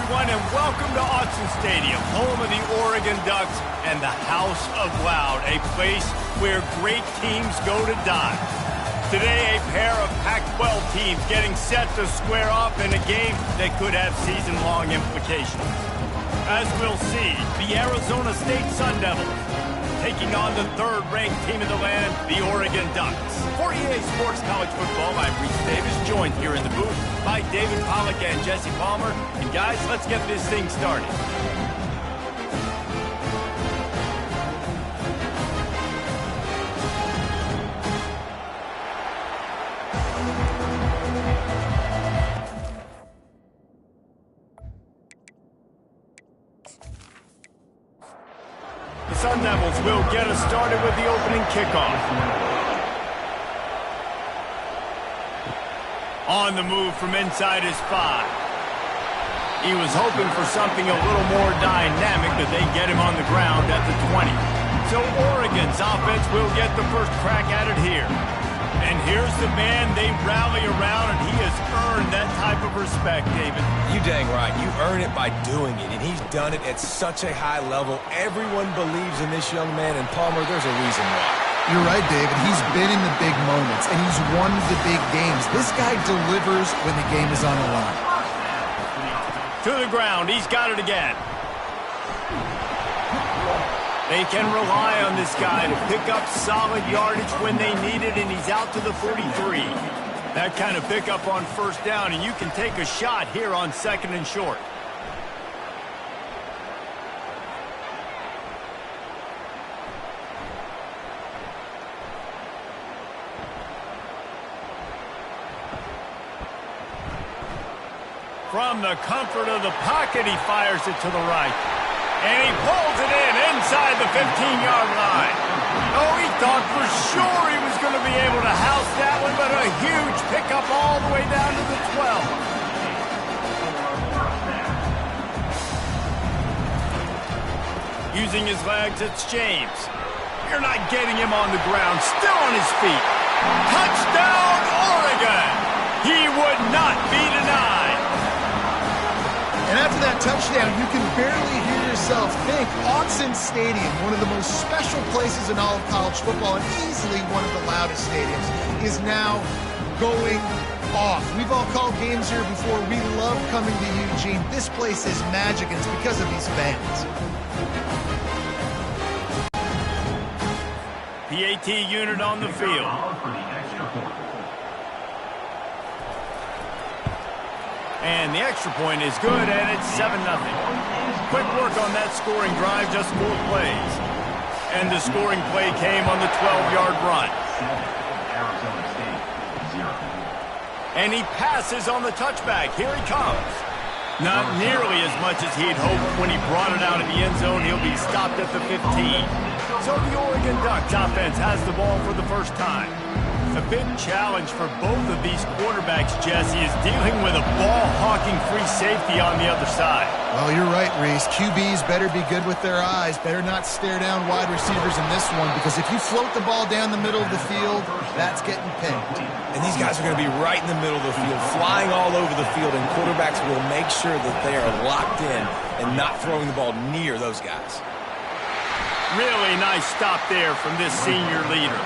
everyone, and welcome to Autzen Stadium, home of the Oregon Ducks and the House of Loud, a place where great teams go to die. Today, a pair of Pac-12 teams getting set to square off in a game that could have season-long implications. As we'll see, the Arizona State Sun Devils taking on the third-ranked team in the land, the Oregon Ducks. For EA Sports College Football, I'm Reese Davis, joined here in the booth by David Pollack and Jesse Palmer. And guys, let's get this thing started. The Sun Devils will get us started with the opening kickoff. On the move from inside his 5. He was hoping for something a little more dynamic, but they get him on the ground at the 20. So Oregon's offense will get the first crack at it here. And here's the man they rally around, and he has earned that type of respect, David. You dang right. You earn it by doing it, and he's done it at such a high level. Everyone believes in this young man, and Palmer, there's a reason why. You're right, David. He's been in the big moments, and he's won the big games. This guy delivers when the game is on the line. To the ground. He's got it again. They can rely on this guy to pick up solid yardage when they need it, and he's out to the 43. That kind of pickup on first down, and you can take a shot here on second and short. From the comfort of the pocket, he fires it to the right. And he pulls it in inside the 15-yard line. Oh, he thought for sure he was going to be able to house that one, but a huge pickup all the way down to the 12. Using his legs, it's James. You're not getting him on the ground, still on his feet. Touchdown, Oregon! He would not be denied. And after that touchdown, you can barely hear yourself think. Autzen Stadium, one of the most special places in all of college football and easily one of the loudest stadiums, is now going off. We've all called games here before. We love coming to Eugene. This place is magic, and it's because of these fans. PAT unit on the field. And the extra point is good, and it's 7-0. Quick work on that scoring drive, just 4 plays. And the scoring play came on the 12-yard run. And he passes on the touchback. Here he comes. Not nearly as much as he'd hoped when he brought it out of the end zone. He'll be stopped at the 15. So the Oregon Ducks offense has the ball for the first time. A big challenge for both of these quarterbacks, Jesse, is dealing with a ball-hawking free safety on the other side. Well, you're right, Reese. QBs better be good with their eyes. Better not stare down wide receivers in this one, because if you float the ball down the middle of the field, that's getting picked. And these guys are going to be right in the middle of the field, flying all over the field, and quarterbacks will make sure that they are locked in and not throwing the ball near those guys. Really nice stop there from this senior leader.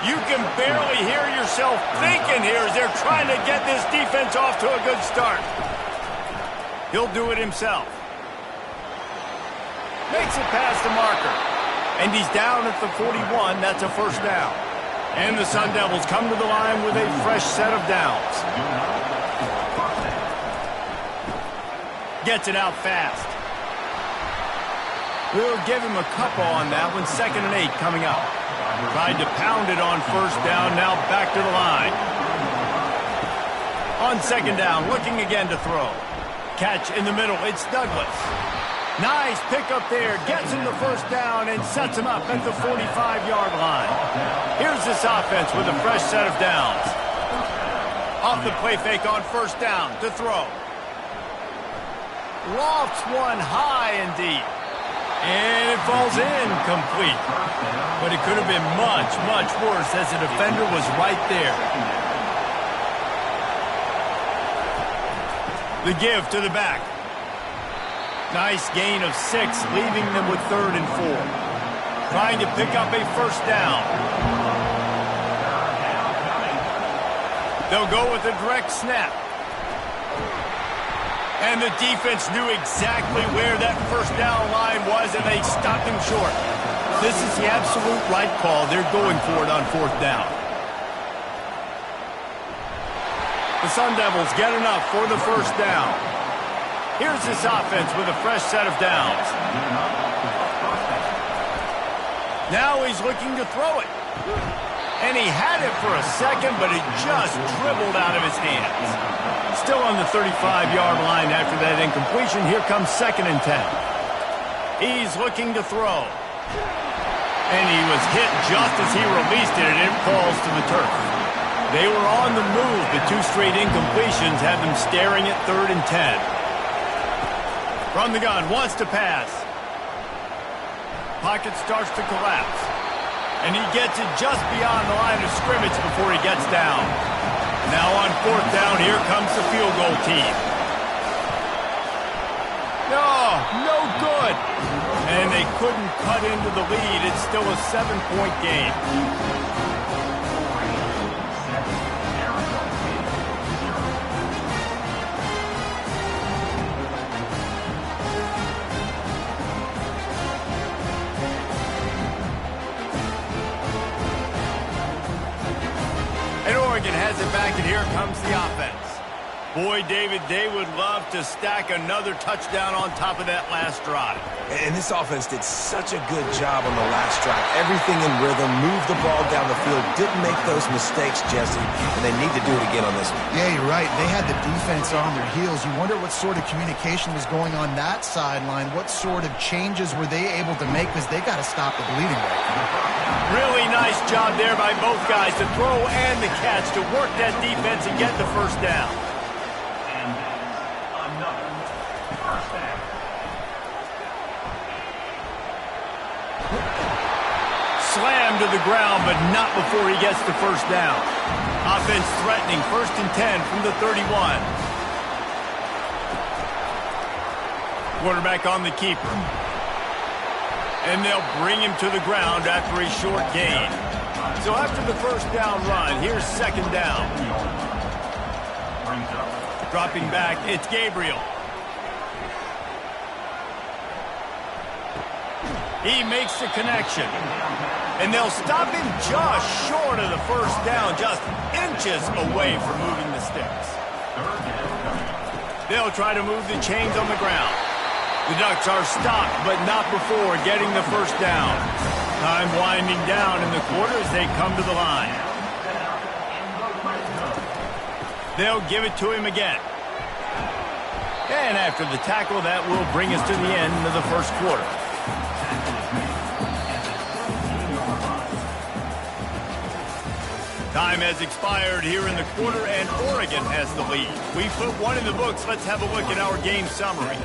You can barely hear yourself thinking here as they're trying to get this defense off to a good start. He'll do it himself. Makes it past the marker. And he's down at the 41. That's a first down. And the Sun Devils come to the line with a fresh set of downs. Gets it out fast. We'll give him a couple on that one. 2nd and 8 coming up. Tried to pound it on first down, now back to the line. On 2nd down, looking again to throw. Catch in the middle, it's Douglas. Nice pickup there, gets him the first down and sets him up at the 45-yard line. Here's this offense with a fresh set of downs. Off the play fake on first down to throw. Lofts one high and deep. And it falls in complete. But it could have been much, much worse as the defender was right there. The give to the back. Nice gain of 6, leaving them with 3rd and 4. Trying to pick up a first down. They'll go with a direct snap. And the defense knew exactly where that first down line was, and they stopped him short. This is the absolute right call. They're going for it on 4th down. The Sun Devils get enough for the first down. Here's this offense with a fresh set of downs. Now he's looking to throw it. And he had it for a second, but it just dribbled out of his hands. Still on the 35-yard line after that incompletion. Here comes 2nd and 10. He's looking to throw. And he was hit just as he released it, and it falls to the turf. They were on the move, but 2 straight incompletions have them staring at 3rd and 10. From the gun, wants to pass. Pocket starts to collapse. And he gets it just beyond the line of scrimmage before he gets down. Now on 4th down, here comes the field goal team. No good. And they couldn't cut into the lead. It's still a 7-point game. Has it back, and here comes the offense. Boy, David, they would love to stack another touchdown on top of that last drive. And this offense did such a good job on the last drive. Everything in rhythm, moved the ball down the field, didn't make those mistakes, Jesse, and they need to do it again on this one. Yeah, you're right. They had the defense on their heels. You wonder what sort of communication was going on that sideline. What sort of changes were they able to make, because they got to stop the bleeding right now. Really nice job there by both guys to throw and the catch to work that defense and get the first down. Slammed to the ground, but not before he gets the first down. Offense threatening, 1st and 10 from the 31. Quarterback on the keeper. And they'll bring him to the ground after a short gain. So after the first down run, here's 2nd down. Dropping back, it's Gabriel. He makes the connection. And they'll stop him just short of the first down, just inches away from moving the sticks. They'll try to move the chains on the ground. The Ducks are stopped, but not before getting the first down. Time winding down in the quarter as they come to the line. They'll give it to him again. And after the tackle, that will bring us to the end of the first quarter. Time has expired here in the quarter, and Oregon has the lead. We put one in the books. Let's have a look at our game summary.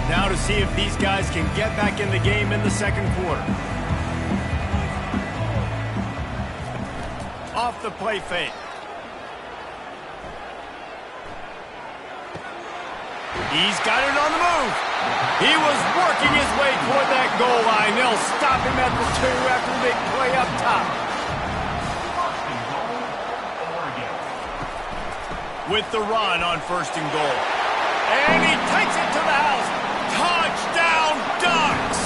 Now to see if these guys can get back in the game in the second quarter. Off the play fake. He's got it on the move. He was working his way toward that goal line. They'll stop him at the 2 after the big play up top. With the run on 1st and goal. And he takes it to the house. Touchdown, Ducks!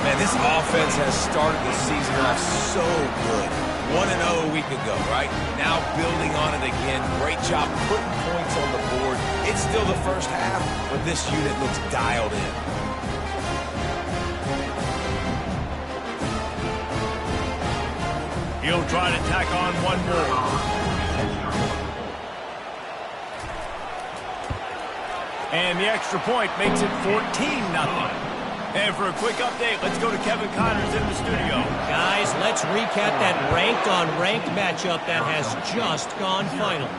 Man, this offense has started the season off so good. 1-0 a week ago, right? Now building on it again. Great job putting points on the board. It's still the first half, but this unit looks dialed in. He'll try to tack on one more. And the extra point makes it 14-0. And for a quick update, let's go to Kevin Connors in the studio. Guys, let's recap that ranked-on-ranked matchup that has just gone final.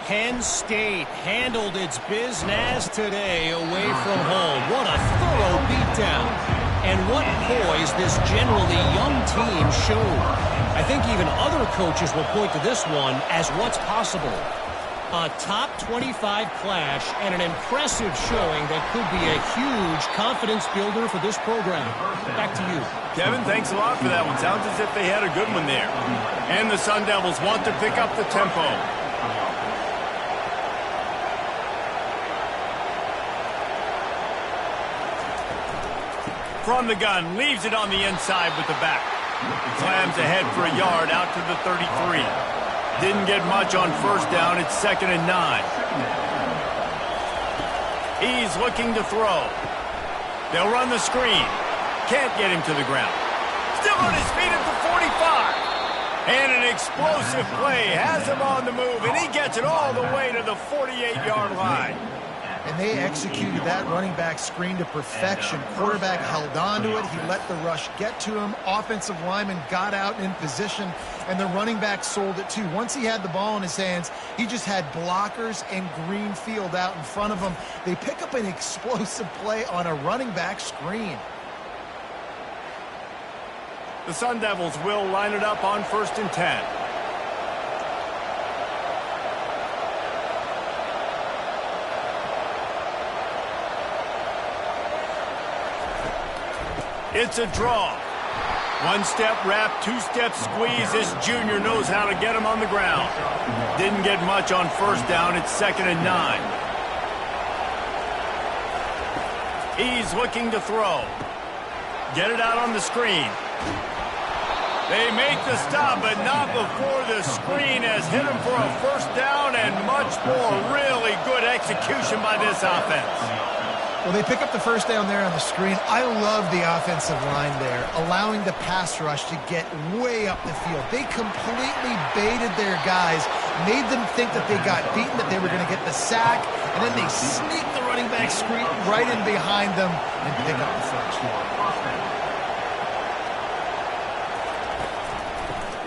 Penn State handled its business today away from home. What a thorough beatdown. And what poise this generally young team showed. I think even other coaches will point to this one as what's possible. A top 25 clash and an impressive showing that could be a huge confidence builder for this program. Back to you. Kevin, thanks a lot for that one. Sounds as if they had a good one there. And the Sun Devils want to pick up the tempo. From the gun, leaves it on the inside with the back. Slams ahead for a yard out to the 33. Didn't get much on first down. It's 2nd and 9. He's looking to throw. They'll run the screen. Can't get him to the ground. Still on his feet at the 45. And an explosive play has him on the move, and he gets it all the way to the 48-yard line. And they executed that running back screen to perfection. Quarterback held on to it. He let the rush get to him. Offensive lineman got out in position, and the running back sold it too. Once he had the ball in his hands, he just had blockers and green field out in front of him. They pick up an explosive play on a running back screen. The Sun Devils will line it up on 1st and 10. It's a draw. One-step wrap, two-step squeeze. This junior knows how to get him on the ground. Didn't get much on first down. It's 2nd and 9. He's looking to throw. Get it out on the screen. They make the stop, but not before the screen has hit him for a first down and much more. Really good execution by this offense. Well, they pick up the first down there on the screen. I love the offensive line there, allowing the pass rush to get way up the field. They completely baited their guys, made them think that they got beaten, that they were going to get the sack, and then they sneak the running back screen right in behind them and pick up the first.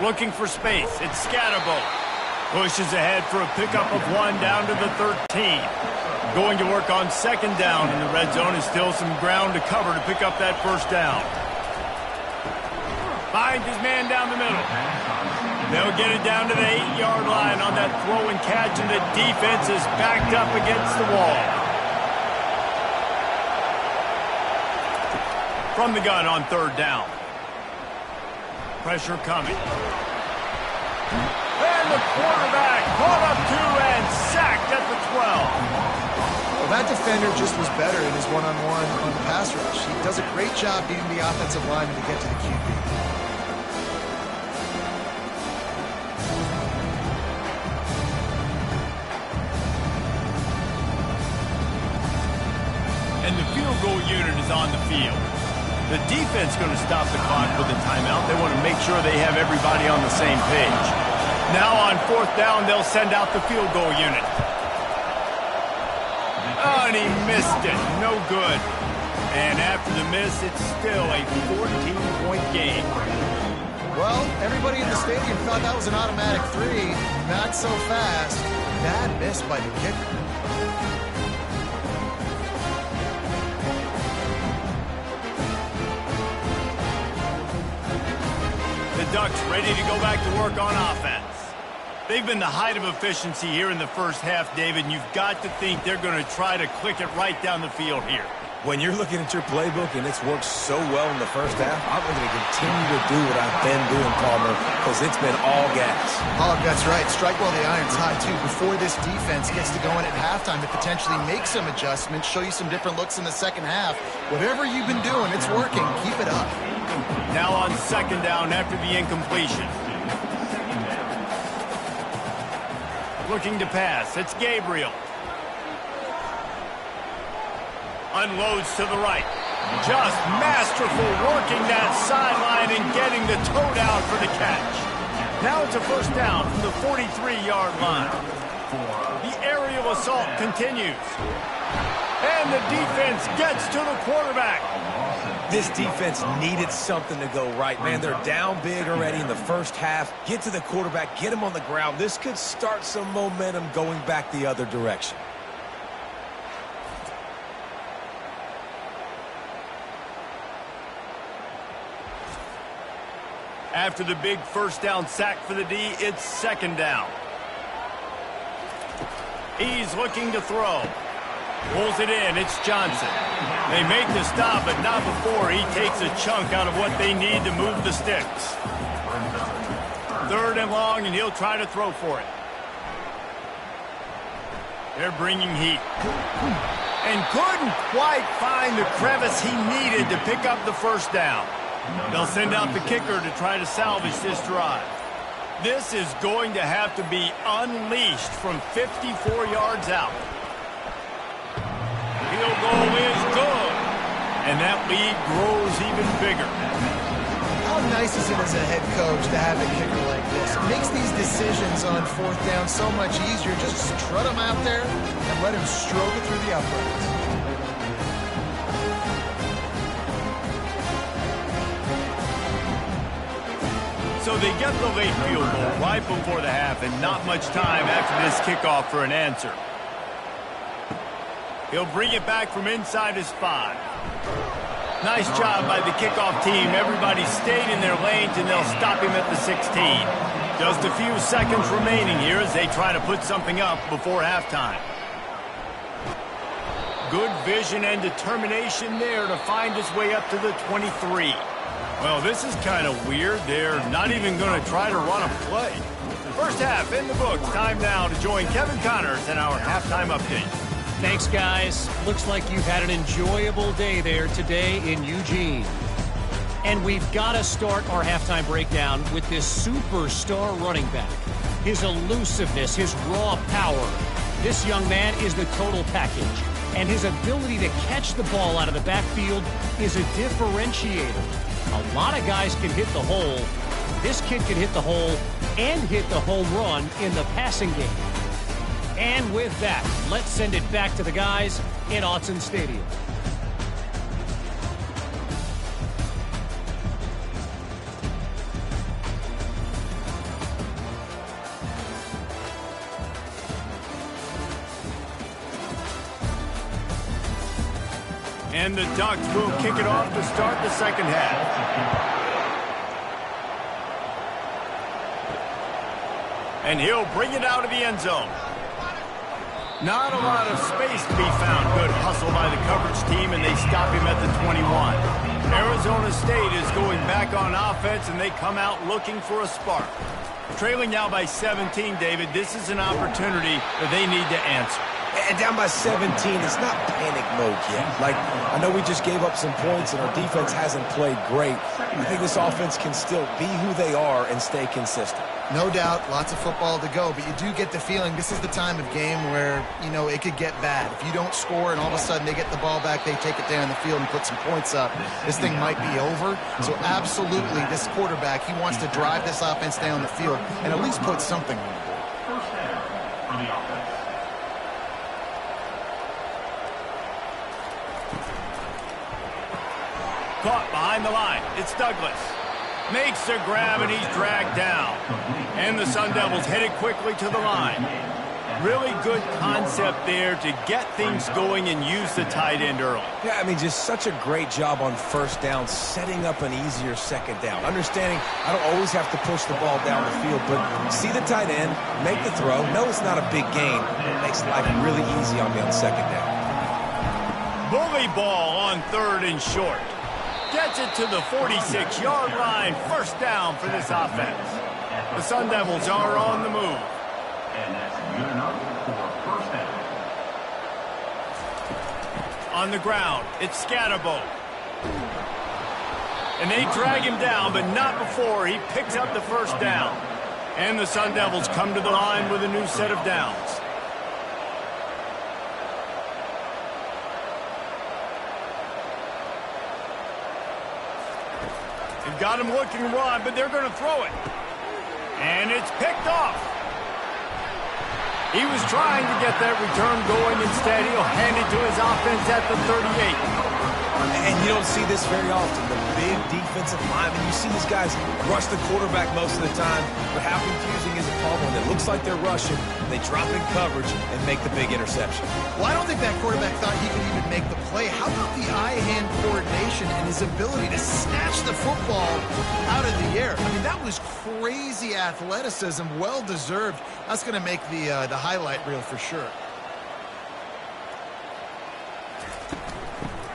Looking for space. It's Scatterbo. Pushes ahead for a pickup of 1 down to the 13. Going to work on 2nd down in the red zone. Is still some ground to cover to pick up that first down. Finds his man down the middle. They'll get it down to the 8-yard line on that throw and catch, and the defense is backed up against the wall. From the gun on 3rd down. Pressure coming. And the quarterback caught up to and sacked at the 12. Well, that defender just was better in his one-on-one on the pass rush. He does a great job beating the offensive lineman to get to the QB. And the field goal unit is on the field. The defense going to stop the clock with a timeout. They want to make sure they have everybody on the same page. Now on 4th down, they'll send out the field goal unit. Oh, and he missed it. No good. And after the miss, it's still a 14-point game. Well, everybody in the stadium thought that was an automatic 3. Not so fast. Bad miss by the kicker. The Ducks ready to go back to work on offense. They've been the height of efficiency here in the first half, David, and you've got to think they're going to try to click it right down the field here. When you're looking at your playbook and it's worked so well in the first half, I'm going to continue to do what I've been doing, Palmer, because it's been all gas. Oh, that's right. Strike while the iron's hot, too. Before this defense gets to going at halftime to potentially make some adjustments, show you some different looks in the second half. Whatever you've been doing, it's working. Keep it up. Now on 2nd down after the incompletion. Looking to pass. It's Gabriel. Unloads to the right. Just masterful working that sideline and getting the toe down for the catch. Now it's a first down from the 43-yard line. The aerial assault continues. And the defense gets to the quarterback. This defense needed something to go right, man. They're down big already in the first half. Get to the quarterback, get him on the ground. This could start some momentum going back the other direction. After the big first down sack for the D, it's second down. He's looking to throw. Pulls it in. It's Johnson. They make the stop, but not before he takes a chunk out of what they need to move the sticks. Third and long, and he'll try to throw for it. They're bringing heat. And couldn't quite find the crevice he needed to pick up the first down. They'll send out the kicker to try to salvage this drive. This is going to have to be unleashed from 54 yards out. Field goal is good. And that lead grows even bigger. How nice is it as a head coach to have a kicker like this? It makes these decisions on fourth down so much easier. Just strut him out there and let him stroke it through the uprights. So they get the late field goal right before the half, and not much time after this kickoff for an answer. He'll bring it back from inside his 5. Nice job by the kickoff team. Everybody stayed in their lanes, and they'll stop him at the 16. Just a few seconds remaining here as they try to put something up before halftime. Good vision and determination there to find his way up to the 23. Well, this is kind of weird. They're not even going to try to run a play. First half in the books. Time now to join Kevin Connors in our halftime update. Thanks, guys. Looks like you've had an enjoyable day there today in Eugene. And we've got to start our halftime breakdown with this superstar running back. His elusiveness, his raw power. This young man is the total package. And his ability to catch the ball out of the backfield is a differentiator. A lot of guys can hit the hole. This kid can hit the hole and hit the home run in the passing game. And with that, let's send it back to the guys in Autzen Stadium. And the Ducks will kick it off to start the second half. And he'll bring it out of the end zone. Not a lot of space to be found. Good hustle by the coverage team, and they stop him at the 21. Arizona State is going back on offense, and they come out looking for a spark. Trailing now by 17, David. This is an opportunity that they need to answer. And down by 17, it's not panic mode yet. Like, I know we just gave up some points and our defense hasn't played great. I think this offense can still be who they are and stay consistent. No doubt, lots of football to go, but you do get the feeling this is the time of game where, you know, it could get bad. If you don't score and all of a sudden they get the ball back, they take it down the field and put some points up, this thing might be over. So absolutely, this quarterback, he wants to drive this offense down the field and at least put something on the board. Caught behind the line. It's Douglas. Makes the grab, and he's dragged down. And the Sun Devils headed quickly to the line. Really good concept there to get things going and use the tight end early. Yeah, I mean, just such a great job on first down, setting up an easier second down. Understanding I don't always have to push the ball down the field, but see the tight end, make the throw. No, it's not a big gain. It makes life really easy on me on second down. Bully ball on third and short. Gets it to the 46-yard line. First down for this offense. The Sun Devils are on the move. And that's good enough for first down. On the ground, it's Scatterbo. And they drag him down, but not before he picks up the first down. And the Sun Devils come to the line with a new set of downs. They've got him looking to run, but they're going to throw it. And it's picked off. He was trying to get that return going. Instead, he'll hand it to his offense at the 38. And you don't see this very often. The big defensive linemen, you see these guys rush the quarterback most of the time, but how confusing is it, Paul, when it looks like they're rushing, they drop in coverage and make the big interception? Well, I don't think that quarterback thought he could even make the play. How about the eye-hand coordination and his ability to snatch the football out of the air? I mean, that was crazy athleticism, well-deserved. That's going to make the highlight reel for sure.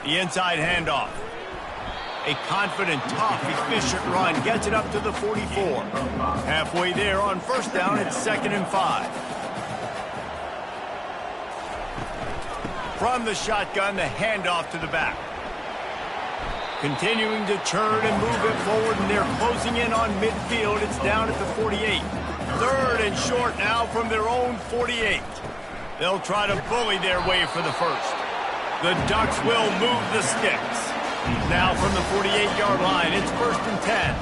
The inside handoff. A confident, tough, efficient run gets it up to the 44. Halfway there on first down, it's 2nd and 5. From the shotgun, the handoff to the back. Continuing to churn and move it forward, and they're closing in on midfield. It's down at the 48. 3rd and short now from their own 48. They'll try to bully their way for the first. The Ducks will move the sticks. Now from the 48-yard line, it's 1st and 10.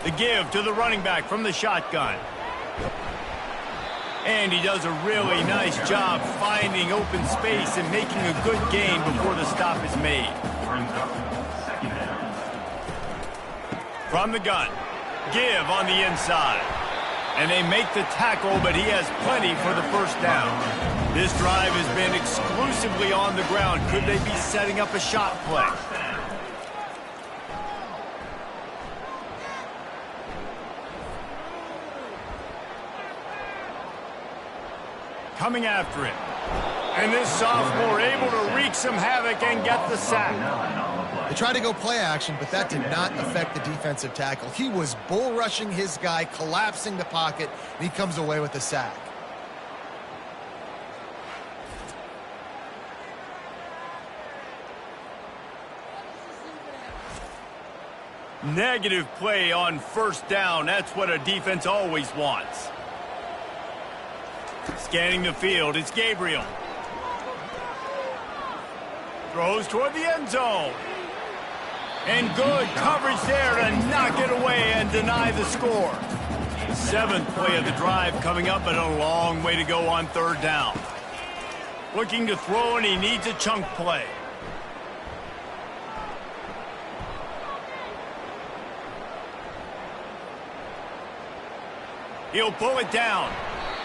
The give to the running back from the shotgun. And he does a really nice job finding open space and making a good gain before the stop is made. From the gun, give on the inside. And they make the tackle, but he has plenty for the first down. This drive has been exclusively on the ground. Could they be setting up a shot play? Coming after him. And this sophomore able to wreak some havoc and get the sack. They tried to go play action, but that did not affect the defensive tackle. He was bull rushing his guy, collapsing the pocket, and he comes away with the sack. Negative play on first down. That's what a defense always wants. Scanning the field, it's Gabriel. Throws toward the end zone. And good coverage there to knock it away and deny the score. 7th play of the drive coming up, but a long way to go on 3rd down. Looking to throw, and he needs a chunk play. He'll pull it down.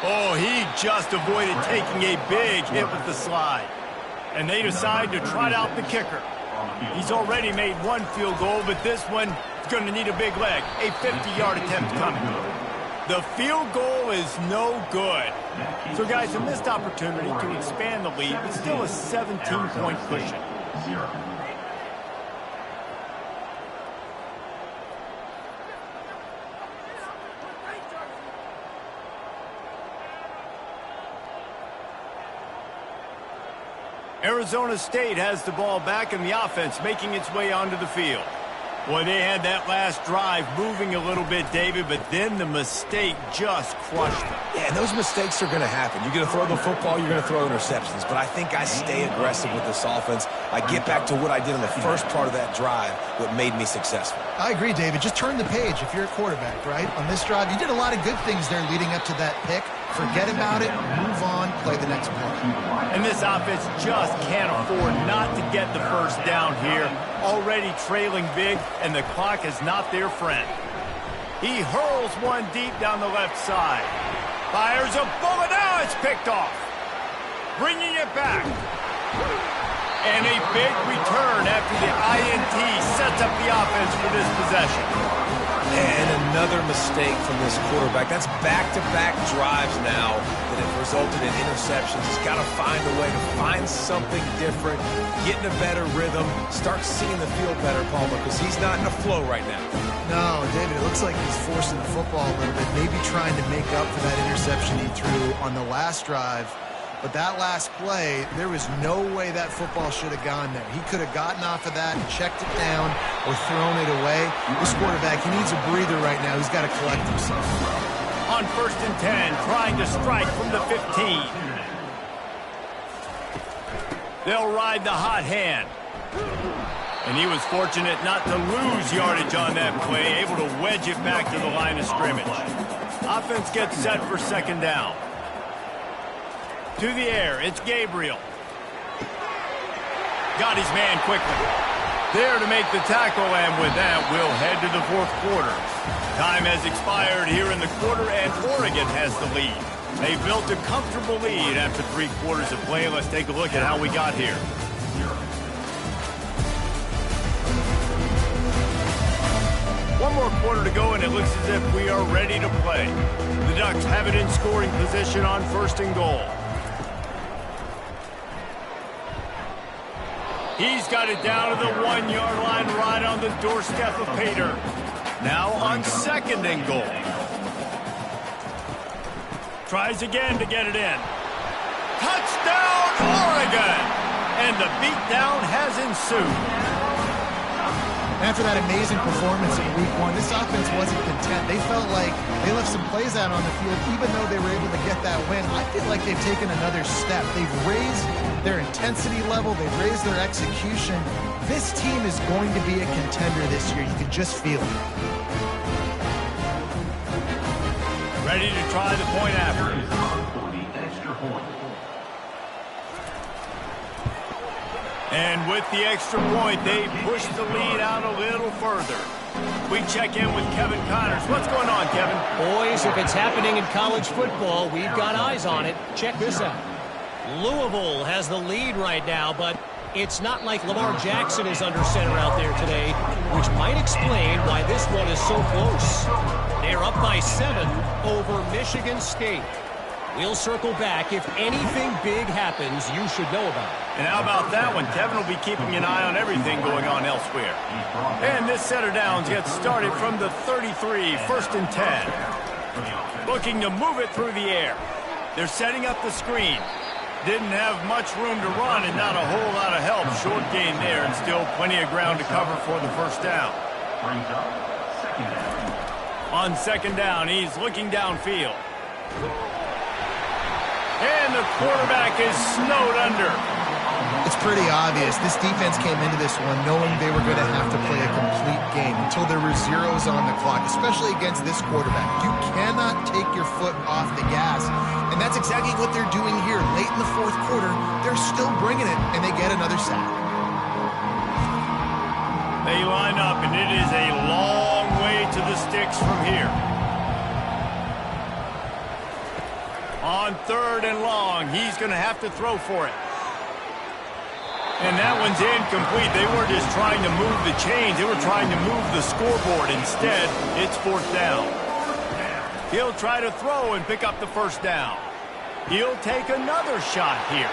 Oh, he just avoided taking a big hit with the slide. And they decide to trot out the kicker. He's already made one field goal, but this one is going to need a big leg. A 50-yard attempt coming. The field goal is no good. So, guys, a missed opportunity to expand the lead, but still a 17-point cushion. Arizona State has the ball back, and the offense making its way onto the field. Boy, they had that last drive moving a little bit, David, but then the mistake just crushed them. Yeah, and those mistakes are going to happen. You're going to throw the football, you're going to throw interceptions, but I think I stay aggressive with this offense. I get back to what I did in the first part of that drive, what made me successful. I agree, David. Just turn the page if you're a quarterback, right? On this drive, you did a lot of good things there leading up to that pick. Forget about it, move on, play the next play. And this offense just can't afford not to get the first down here. Already trailing big, and the clock is not their friend. He hurls one deep down the left side. Fires a bullet. Now it's picked off. Bringing it back. And a big return after the INT sets up the offense for this possession. And another mistake from this quarterback. That's back-to-back drives now that have resulted in interceptions. He's got to find a way to find something different, get in a better rhythm, start seeing the field better, Palmer, because he's not in a flow right now. No, David, it looks like he's forcing the football a little bit, maybe trying to make up for that interception he threw on the last drive. But that last play, there was no way that football should have gone there. He could have gotten off of that and checked it down or thrown it away. This quarterback, he needs a breather right now. He's got to collect himself. On 1st and 10, trying to strike from the 15. They'll ride the hot hand. And he was fortunate not to lose yardage on that play, able to wedge it back to the line of scrimmage. Offense gets set for 2nd down. To the air, it's Gabriel. got his man quickly. There to make the tackle, and with that, we'll head to the fourth quarter. Time has expired here in the quarter, and Oregon has the lead. They built a comfortable lead after 3 quarters of play. Let's take a look at how we got here. One more quarter to go, and it looks as if we are ready to play. The Ducks have it in scoring position on 1st and goal. He's got it down to the 1-yard line right on the doorstep of Pater. Now on 2nd and goal. Tries again to get it in. Touchdown, Oregon! And the beatdown has ensued. After that amazing performance in Week 1, this offense wasn't content. They felt like they left some plays out on the field, even though they were able to get that win. I feel like they've taken another step. They've raised their intensity level. They've raised their execution. This team is going to be a contender this year. You can just feel it. Ready to try the point after. And with the extra point, they push the lead out a little further. We check in with Kevin Connors. What's going on, Kevin? Boys, if it's happening in college football, we've got eyes on it. Check this out. Louisville has the lead right now, but it's not like Lamar Jackson is under center out there today, which might explain why this one is so close. They're up by 7 over Michigan State. We'll circle back. If anything big happens, you should know about it. And how about that one? Kevin will be keeping an eye on everything going on elsewhere. And this set of downs gets started from the 33, 1st and 10. Looking to move it through the air. They're setting up the screen. Didn't have much room to run and not a whole lot of help. Short gain there and still plenty of ground to cover for the 1st down. On 2nd down, he's looking downfield. And the quarterback is snowed under. It's pretty obvious. This defense came into this one knowing they were going to have to play a complete game until there were zeros on the clock, especially against this quarterback. You cannot take your foot off the gas. And that's exactly what they're doing here. Late in the 4th quarter, they're still bringing it, and they get another sack. They line up, and it is a long way to the sticks from here. On 3rd and long, he's going to have to throw for it. And that one's incomplete. They weren't just trying to move the chains. They were trying to move the scoreboard. Instead, it's 4th down. He'll try to throw and pick up the 1st down. He'll take another shot here.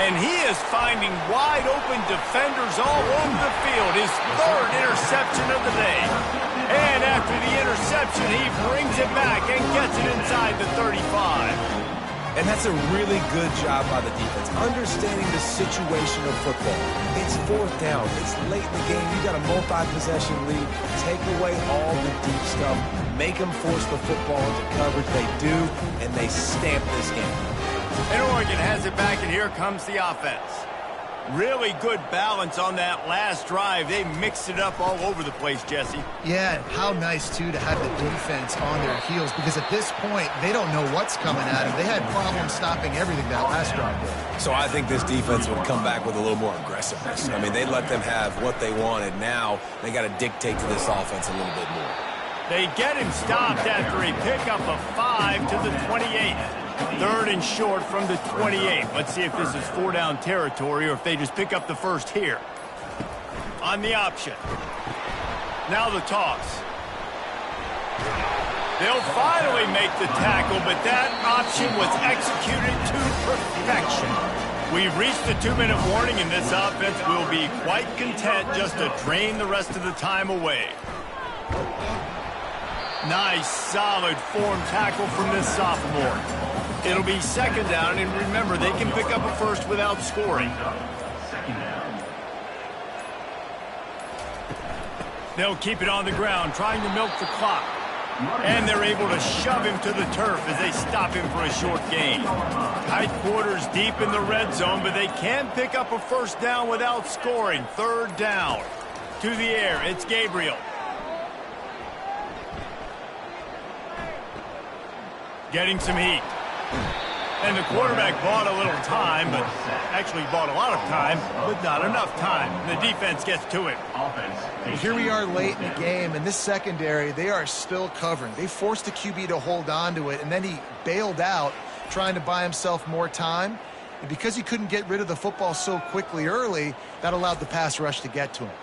And he is finding wide open defenders all over the field. His 3rd interception of the day. And after the interception, he brings it back and gets it inside the 35. And that's a really good job by the defense, understanding the situation of football. It's 4th down. It's late in the game. You got a multi-possession lead. Take away all the deep stuff. Make them force the football into coverage. They do, and they stamp this game. And Oregon has it back, and here comes the offense. Really good balance on that last drive. They mixed it up all over the place, Jesse. Yeah, how nice, too, to have the defense on their heels, because at this point, they don't know what's coming at them. They had problems stopping everything that last drive did. So I think this defense would come back with a little more aggressiveness. I mean, they let them have what they wanted. Now they got to dictate to this offense a little bit more. They get him stopped after a pickup of 5 to the 28. 3rd and short from the 28. Let's see if this is 4-down territory or if they just pick up the 1st here. On the option. Now the toss. They'll finally make the tackle, but that option was executed to perfection. We've reached the 2-minute warning, and this offense will be quite content just to drain the rest of the time away. Nice, solid form tackle from this sophomore. It'll be 2nd down, and remember, they can pick up a 1st without scoring. They'll keep it on the ground, trying to milk the clock. And they're able to shove him to the turf as they stop him for a short gain. Tight quarters deep in the red zone, but they can pick up a 1st down without scoring. 3rd down. To the air, it's Gabriel. Getting some heat. And the quarterback bought a little time, but actually bought a lot of time, but not enough time. The defense gets to it. Here we are late in the game, and this secondary, they are still covering. They forced the QB to hold on to it, and then he bailed out trying to buy himself more time. And because he couldn't get rid of the football so quickly early, that allowed the pass rush to get to him.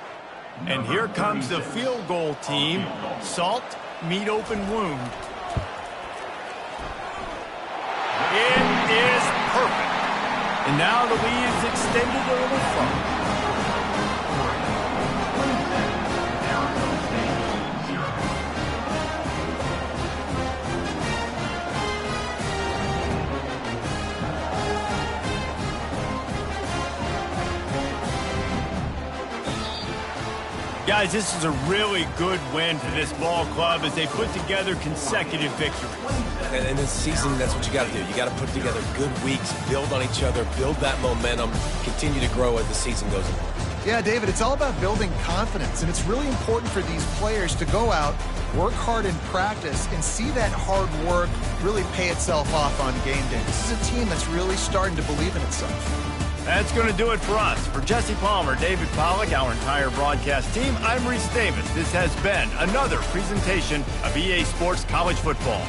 And here comes the field goal team. Salt, meat open wound. It is perfect. And now the lead is extended a little further. Guys, this is a really good win for this ball club as they put together consecutive victories. And in this season, that's what you got to do. You got to put together good weeks, build on each other, build that momentum, continue to grow as the season goes on. Yeah, David, it's all about building confidence, and it's really important for these players to go out, work hard in practice, and see that hard work really pay itself off on game day. This is a team that's really starting to believe in itself. That's going to do it for us. For Jesse Palmer, David Pollack, our entire broadcast team, I'm Reese Davis. This has been another presentation of EA Sports College Football.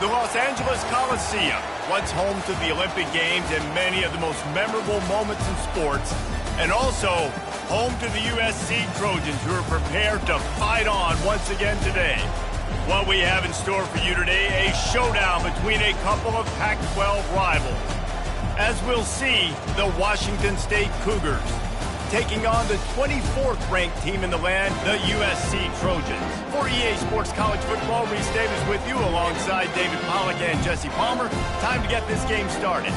The Los Angeles Coliseum, once home to the Olympic Games and many of the most memorable moments in sports, and also home to the USC Trojans, who are prepared to fight on once again today. What we have in store for you today, a showdown between a couple of Pac-12 rivals. As we'll see, the Washington State Cougars taking on the 24th ranked team in the land, the USC Trojans. For EA Sports College Football, Reese Davis with you alongside David Pollack and Jesse Palmer. Time to get this game started.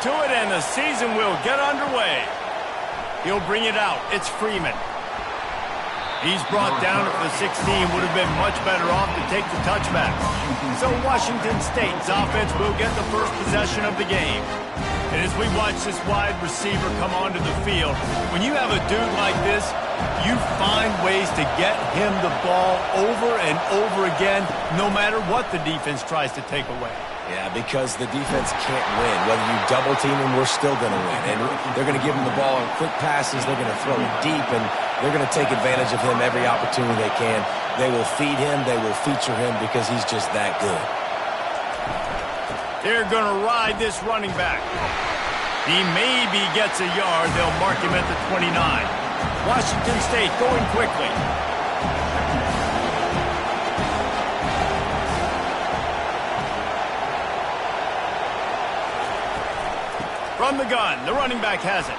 To it, and the season will get underway. He'll bring it out. It's Freeman. He's brought down at the 16. Would have been much better off to take the touchback. So Washington State's offense will get the first possession of the game. And as we watch this wide receiver come onto the field, when you have a dude like this, you find ways to get him the ball over and over again, no matter what the defense tries to take away. Yeah, because the defense can't win. Whether you double team him, we're still going to win. And they're going to give him the ball in quick passes. They're going to throw it deep, and they're going to take advantage of him every opportunity they can. They will feed him. They will feature him because he's just that good. They're going to ride this running back. He maybe gets a yard. They'll mark him at the 29. Washington State going quickly. From the gun, the running back has it.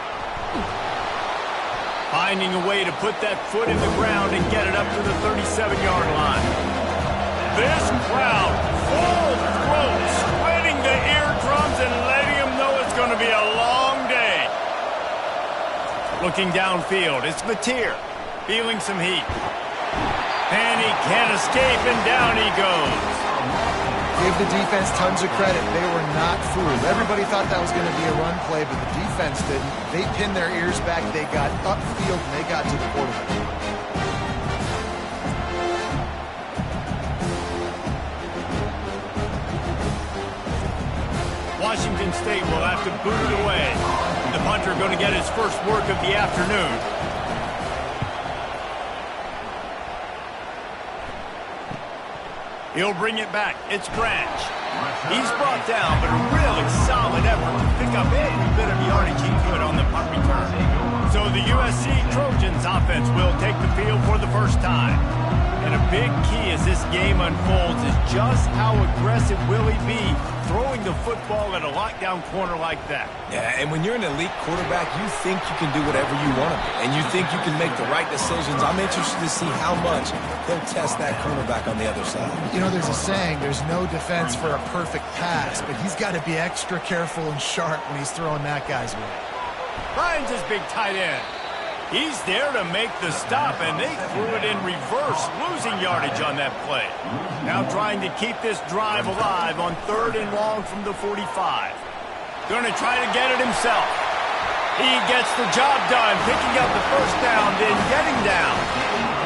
Finding a way to put that foot in the ground and get it up to the 37-yard line. This crowd, full throat, spreading the eardrums and letting them know it's going to be a long day. Looking downfield, it's Mateer, feeling some heat. And he can't escape, and down he goes. Give the defense tons of credit. They were not fooled. Everybody thought that was going to be a run play, but the defense didn't. They pinned their ears back. They got upfield, and they got to the quarterback. Washington State will have to boot it away. The punter going to get his first work of the afternoon. He'll bring it back. It's Branch. He's brought down, but a really solid effort to pick up every bit of yardage he could on the punt return. So the USC Trojans offense will take the field for the first time. And a big key as this game unfolds is just how aggressive will he be throwing the football at a lockdown corner like that. Yeah, and when you're an elite quarterback, you think you can do whatever you want to do, and you think you can make the right decisions. I'm interested to see how much he'll test that cornerback on the other side. You know, there's a saying, there's no defense for a perfect pass, but he's got to be extra careful and sharp when he's throwing that guy's way. Finds his big tight end. He's there to make the stop, and they threw it in reverse, losing yardage on that play. Now trying to keep this drive alive on 3rd and long from the 45. Going to try to get it himself. He gets the job done, picking up the first down, then getting down.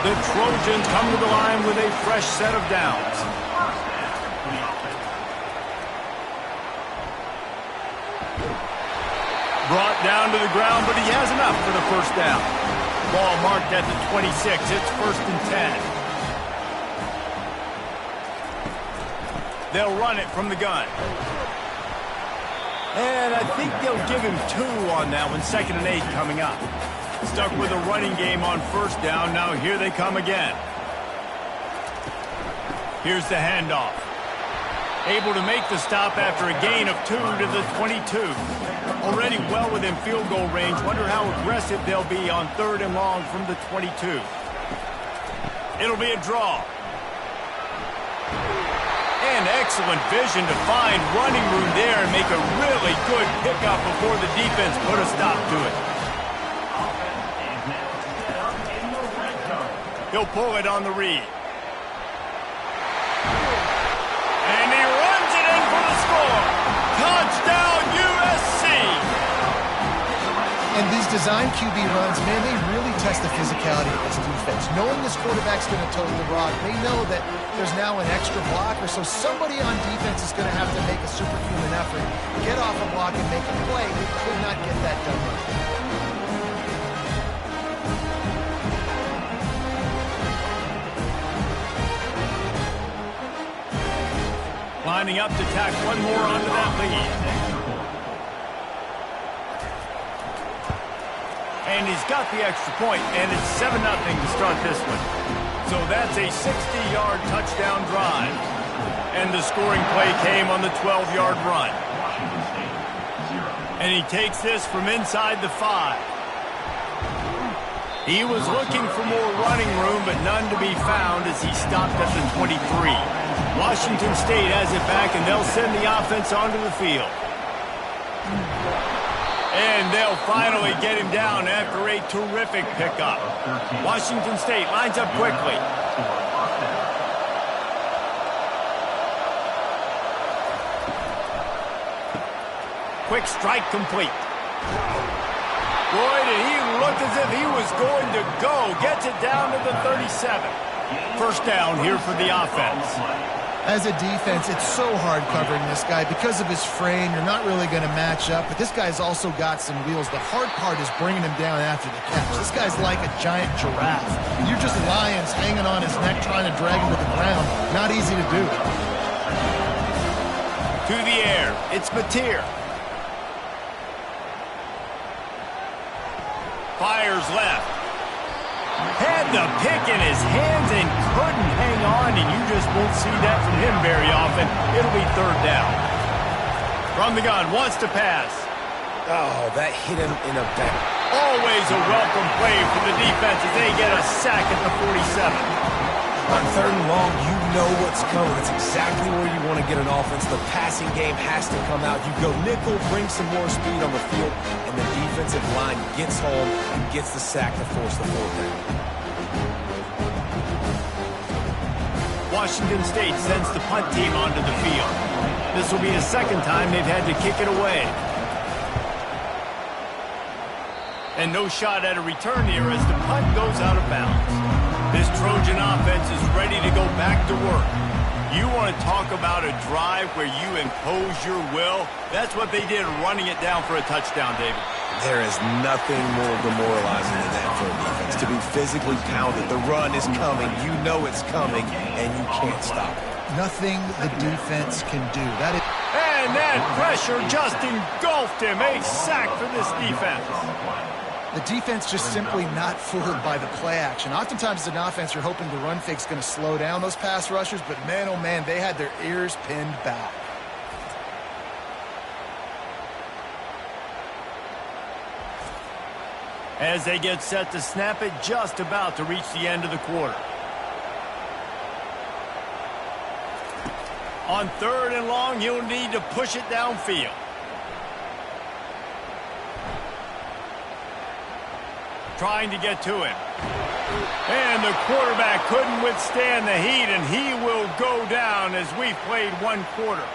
The Trojans come to the line with a fresh set of downs. Brought down to the ground, but he has enough for the first down. Ball marked at the 26. It's 1st and 10. They'll run it from the gun. And I think they'll give him 2 on that one. 2nd and 8 coming up. Stuck with a running game on 1st down. Now here they come again. Here's the handoff. Able to make the stop after a gain of 2 to the 22. Already well within field goal range. Wonder how aggressive they'll be on 3rd and long from the 22. It'll be a draw. And excellent vision to find running room there and make a really good pickup before the defense put a stop to it. He'll pull it on the read. And he runs it in for the score. Touchdown, USC! And these design QB runs, man, they really test the physicality of this defense. Knowing this quarterback's going to toe the rock, they know that there's now an extra blocker, so somebody on defense is going to have to make a superhuman effort, get off a block and make a play. They could not get that done right. Lining up to tack one more onto that lead. And he's got the extra point, and it's 7-0 to start this one. So that's a 60-yard touchdown drive. And the scoring play came on the 12-yard run. And he takes this from inside the 5. He was looking for more running room, but none to be found as he stopped at the 23. Washington State has it back, and they'll send the offense onto the field. And they'll finally get him down after a terrific pickup. Washington State lines up quickly. Quick strike complete. Boy, did he look as if he was going to go. Gets it down to the 37. First down here for the offense. As a defense, it's so hard covering this guy. Because of his frame, you're not really going to match up, but this guy's also got some wheels. The hard part is bringing him down after the catch. This guy's like a giant giraffe. You're just lions hanging on his neck trying to drag him to the ground. Not easy to do. To the air, it's Mateer. Fires left. Had the pick in his hands and couldn't hang on, and you just won't see that from him very often. It'll be 3rd down. From the gun, wants to pass. Oh, that hit him in a back. Always a welcome play for the defense as they get a sack at the 47. On 3rd and long, you know what's coming. It's exactly where you want to get an offense. The passing game has to come out. You go nickel, bring some more speed on the field, and the defensive line gets home and gets the sack to force the 4th down. Washington State sends the punt team onto the field. This will be the 2nd time they've had to kick it away. And no shot at a return here as the punt goes out of bounds. This Trojan offense is ready to go back to work. You want to talk about a drive where you impose your will? That's what they did, running it down for a touchdown, David. There is nothing more demoralizing than that for a defense. To be physically pounded, the run is coming, you know it's coming, and you can't stop it. Nothing the defense can do. That is. And that pressure just engulfed him. A sack for this defense. The defense just simply not fooled by the play action. Oftentimes as an offense, you're hoping the run fake's going to slow down those pass rushers, but man, oh man, they had their ears pinned back. As they get set to snap it, just about to reach the end of the quarter. On 3rd and long, you'll need to push it downfield. Trying to get to him. And the quarterback couldn't withstand the heat, and he will go down as we've played 1 quarter.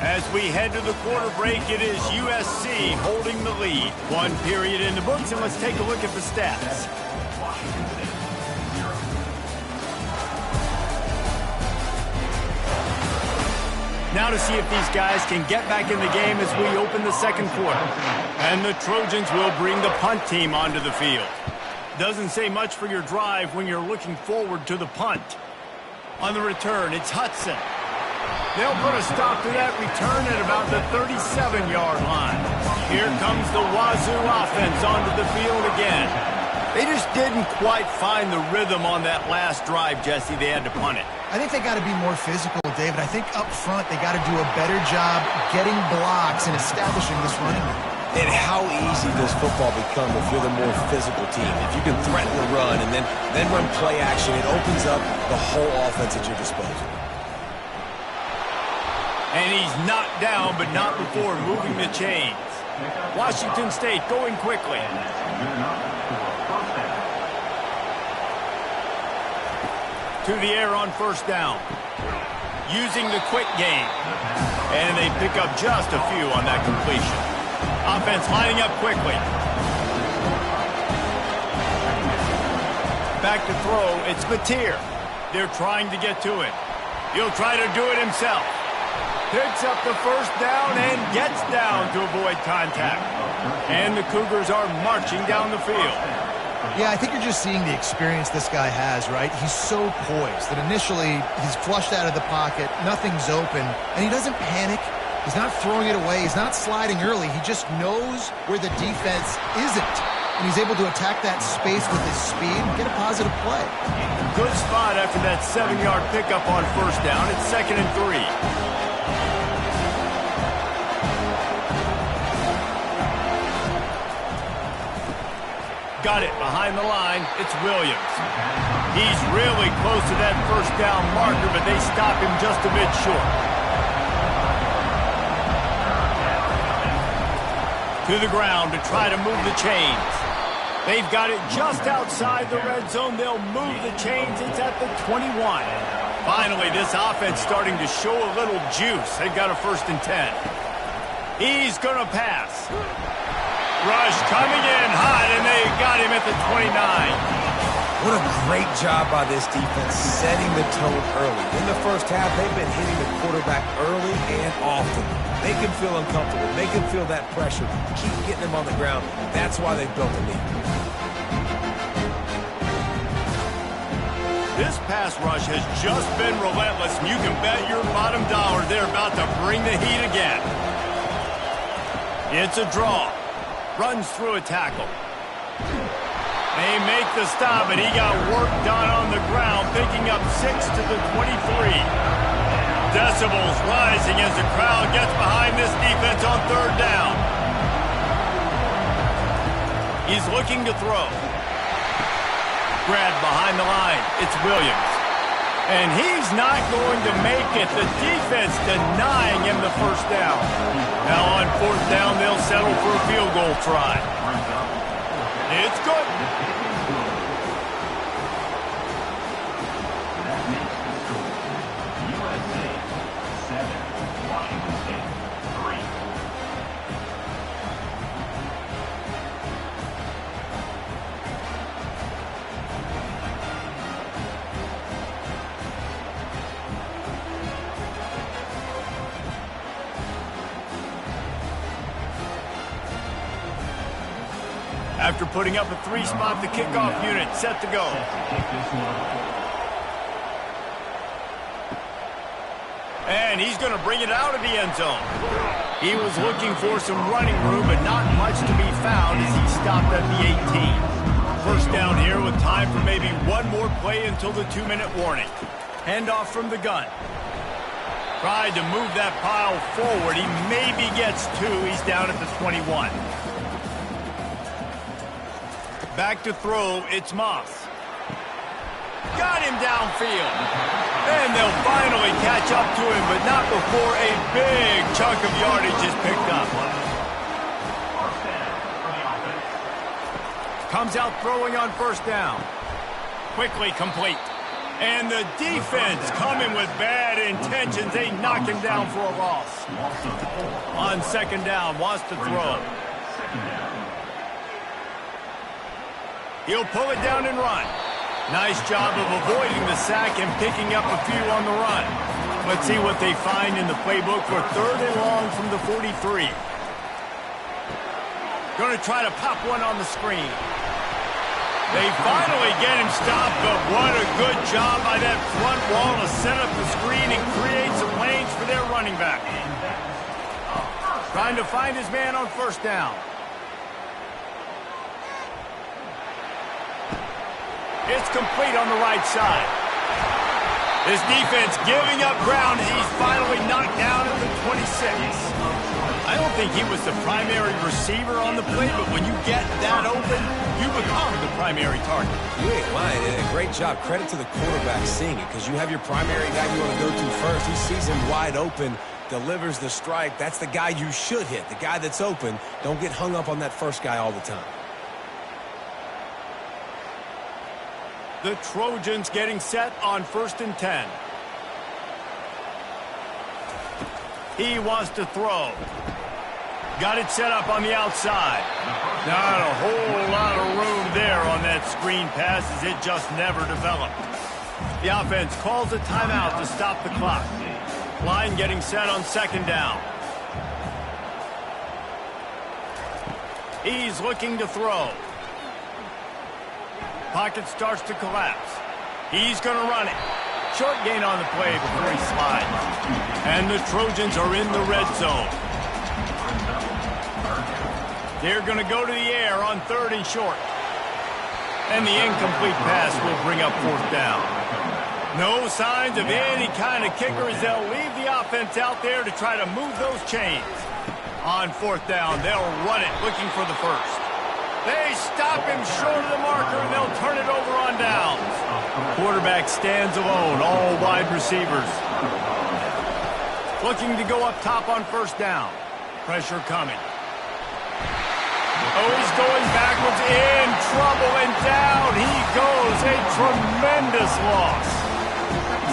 As we head to the quarter break, it is USC holding the lead. 1 period in the books, and let's take a look at the stats. Now to see if these guys can get back in the game as we open the 2nd quarter. And the Trojans will bring the punt team onto the field. Doesn't say much for your drive when you're looking forward to the punt. On the return, it's Hudson. They'll put a stop to that return at about the 37-yard line. Here comes the Wazoo offense onto the field again. They just didn't quite find the rhythm on that last drive, Jesse. They had to punt it. I think they got to be more physical, David. I think up front they got to do a better job getting blocks and establishing this running game. And how easy does football become if you're the more physical team? If you can threaten the run and then run play action, it opens up the whole offense at your disposal. And he's knocked down, but not before moving the chains. Washington State going quickly. To the air on 1st down. Using the quick game. And they pick up just a few on that completion. Offense lining up quickly. Back to throw, it's Mateer. They're trying to get to it. He'll try to do it himself. Picks up the 1st down and gets down to avoid contact. And the Cougars are marching down the field. Yeah, I think you're just seeing the experience this guy has, right? He's so poised that initially he's flushed out of the pocket, nothing's open, and he doesn't panic. He's not throwing it away. He's not sliding early. He just knows where the defense isn't. And he's able to attack that space with his speed and get a positive play. Good spot after that 7-yard pickup on 1st down. It's 2nd and 3. Got it behind the line. It's Williams. He's really close to that 1st down marker, but they stop him just a bit short. To the ground to try to move the chains. They've got it just outside the red zone. They'll move the chains. It's at the 21. Finally, this offense starting to show a little juice. They've got a 1st and 10. He's going to pass. Rush coming in hot, and they got him at the 29. What a great job by this defense setting the tone early. In the 1st half, they've been hitting the quarterback early and often. Make him feel uncomfortable. Make him feel that pressure. Keep getting him on the ground. That's why they've built a lead. This pass rush has just been relentless, and you can bet your bottom dollar they're about to bring the heat again. It's a draw. Runs through a tackle. They make the stop, and he got work done on the ground, picking up 6 to the 23. Decibels rising as the crowd gets behind this defense on 3rd down. He's looking to throw. Grabbed behind the line. It's Williams. And he's not going to make it. The defense denying him the 1st down. Now on 4th down, they'll settle for a field goal try. It's good. After putting up a 3-spot, the kickoff unit set to go. And he's going to bring it out of the end zone. He was looking for some running room, but not much to be found as he stopped at the 18. First down here with time for maybe one more play until the 2-minute warning. Handoff from the gun. Tried to move that pile forward. He maybe gets 2. He's down at the 21. Back to throw, it's Moss. Got him downfield. And they'll finally catch up to him, but not before a big chunk of yardage is picked up. Comes out throwing on first down. Quickly complete. And the defense coming with bad intentions. They knock him down for a loss. On second down, wants to throw. He'll pull it down and run. Nice job of avoiding the sack and picking up a few on the run. Let's see what they find in the playbook for 3rd and long from the 43. Going to try to pop one on the screen. They finally get him stopped, but what a good job by that front wall to set up the screen and create some lanes for their running back. Trying to find his man on first down. It's complete on the right side. This defense giving up ground. He's finally knocked down at the 26. I don't think he was the primary receiver on the play, but when you get that open, you become the primary target. You ain't lying, and a great job. Credit to the quarterback seeing it, because you have your primary guy you want to go to first. He sees him wide open, delivers the strike. That's the guy you should hit, the guy that's open. Don't get hung up on that first guy all the time. The Trojans getting set on 1st and 10. He wants to throw. Got it set up on the outside. Not a whole lot of room there on that screen pass as it just never developed. The offense calls a timeout to stop the clock. Line getting set on second down. He's looking to throw. Pocket starts to collapse. He's going to run it. Short gain on the play before he slides. And the Trojans are in the red zone. They're going to go to the air on 3rd and short. And the incomplete pass will bring up 4th down. No signs of any kind of kicker as they'll leave the offense out there to try to move those chains. On 4th down, they'll run it looking for the first. They stop him short of the marker, and they'll turn it over on downs. Quarterback stands alone, all wide receivers. Looking to go up top on first down. Pressure coming. Oh, he's going backwards, in trouble, and down he goes. A tremendous loss.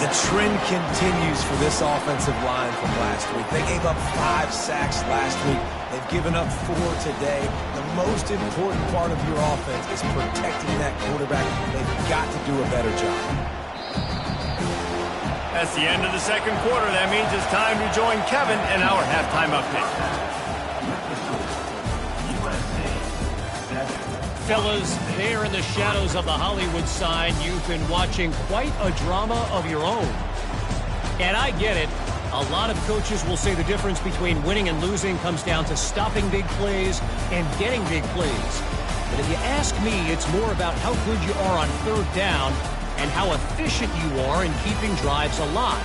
The trend continues for this offensive line from last week. They gave up 5 sacks last week. They've given up 4 today. The most important part of your offense is protecting that quarterback. They've got to do a better job. That's the end of the second quarter. That means it's time to join Kevin in our halftime update. Fellas, there in the shadows of the Hollywood sign, you've been watching quite a drama of your own. And I get it. A lot of coaches will say the difference between winning and losing comes down to stopping big plays and getting big plays. But if you ask me, it's more about how good you are on 3rd down and how efficient you are in keeping drives alive.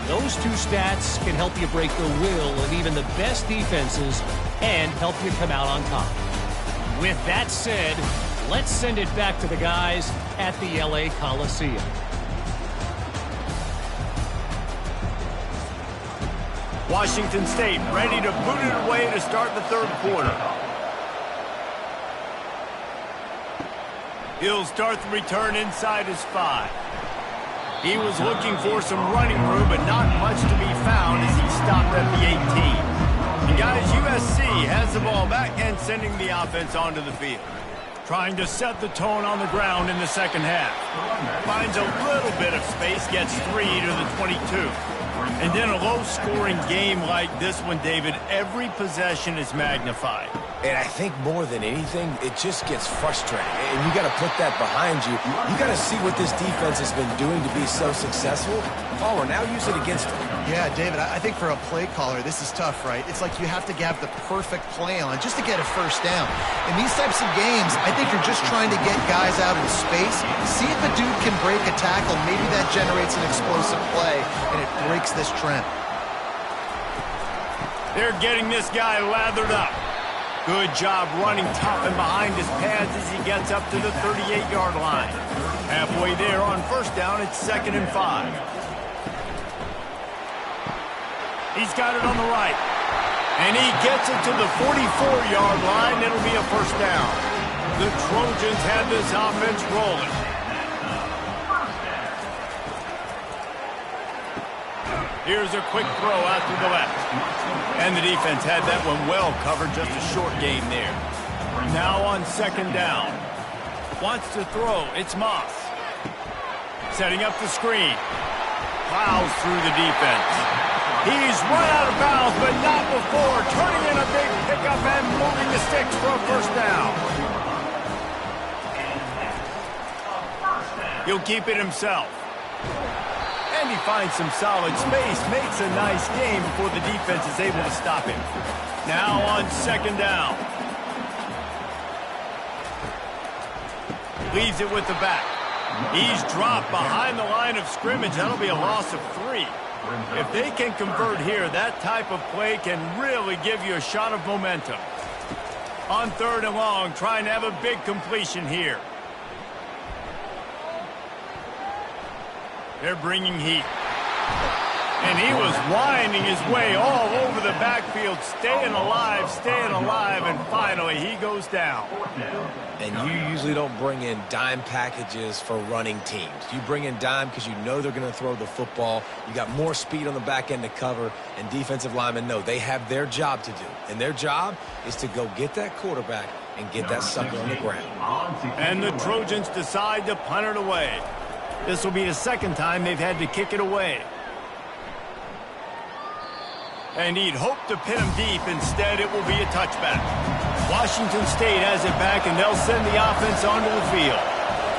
Those 2 stats can help you break the will of even the best defenses and help you come out on top. With that said, let's send it back to the guys at the LA Coliseum. Washington State ready to boot it away to start the 3rd quarter. He'll start the return inside his 5. He was looking for some running room, but not much to be found as he stopped at the 18. And guys, USC has the ball back and sending the offense onto the field. Trying to set the tone on the ground in the second half. Finds a little bit of space, gets 3 to the 22. And in a low-scoring game like this one, David, every possession is magnified. And I think more than anything, it just gets frustrating. And you got to put that behind you. You got to see what this defense has been doing to be so successful. Oh, now use it against them. Yeah, David, I think for a play caller, this is tough, right? It's like you have to have the perfect play on just to get a first down. In these types of games, I think you're just trying to get guys out in space, see if a dude can break a tackle. Maybe that generates an explosive play, and it breaks this trend. They're getting this guy lathered up. Good job running tough and behind his pads as he gets up to the 38-yard line. Halfway there on first down, it's 2nd and 5. He's got it on the right. And he gets it to the 44-yard line. It'll be a first down. The Trojans have this offense rolling. Here's a quick throw out to the left. And the defense had that one well covered, just a short game there. Now on 2nd down. Wants to throw. It's Moss. Setting up the screen. Plows through the defense. He's run out of bounds, but not before. Turning in a big pickup and moving the sticks for a first down. He'll keep it himself. And he finds some solid space, makes a nice game before the defense is able to stop him. Now on 2nd down. Leaves it with the back. He's dropped behind the line of scrimmage. That'll be a loss of 3. If they can convert here, that type of play can really give you a shot of momentum. On 3rd and long, trying to have a big completion here. They're bringing heat. And he was winding his way all over the backfield, staying alive, and finally he goes down. And you usually don't bring in dime packages for running teams. You bring in dime because you know they're going to throw the football. You got more speed on the back end to cover, and defensive linemen know they have their job to do. And their job is to go get that quarterback and get that sucker on the ground. And the Trojans decide to punt it away. This will be the 2nd time they've had to kick it away. And he'd hoped to pin him deep. Instead, it will be a touchback. Washington State has it back, and they'll send the offense onto the field.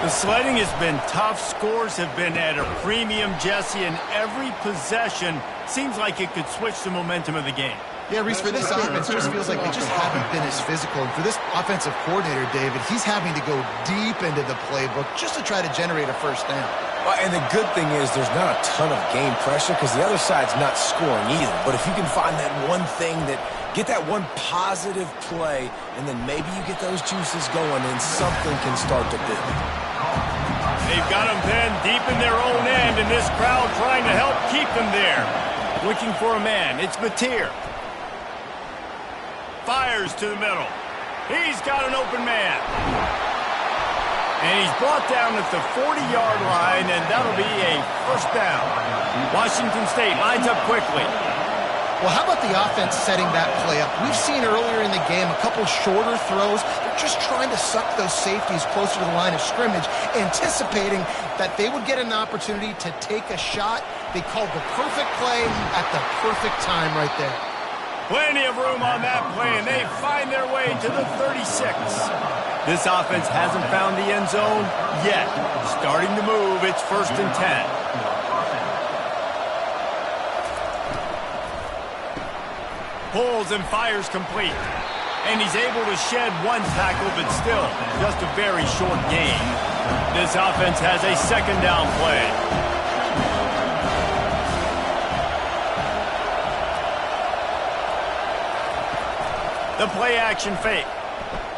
The sledding has been tough. Scores have been at a premium, Jesse, and every possession seems like it could switch the momentum of the game. Yeah, Reese, for this offense, it just feels like they just haven't been as physical. And for this offensive coordinator, David, he's having to go deep into the playbook just to try to generate a first down. Well, and the good thing is there's not a ton of game pressure because the other side's not scoring either. But if you can find that one thing get that one positive play, and then maybe you get those juices going and something can start to build. They've got them pinned deep in their own end, and this crowd trying to help keep them there. Looking for a man. It's Mateer. Fires to the middle. He's got an open man. And he's brought down at the 40-yard line, and that'll be a first down. Washington State lines up quickly. Well, how about the offense setting that play up? We've seen earlier in the game a couple shorter throws. They're just trying to suck those safeties closer to the line of scrimmage, anticipating that they would get an opportunity to take a shot. They called the perfect play at the perfect time right there. Plenty of room on that play, and they find their way to the 36. This offense hasn't found the end zone yet. Starting to move, it's 1st and 10. Pulls and fires complete. And he's able to shed one tackle, but still just a very short gain. This offense has a 2nd down play. The play action fake.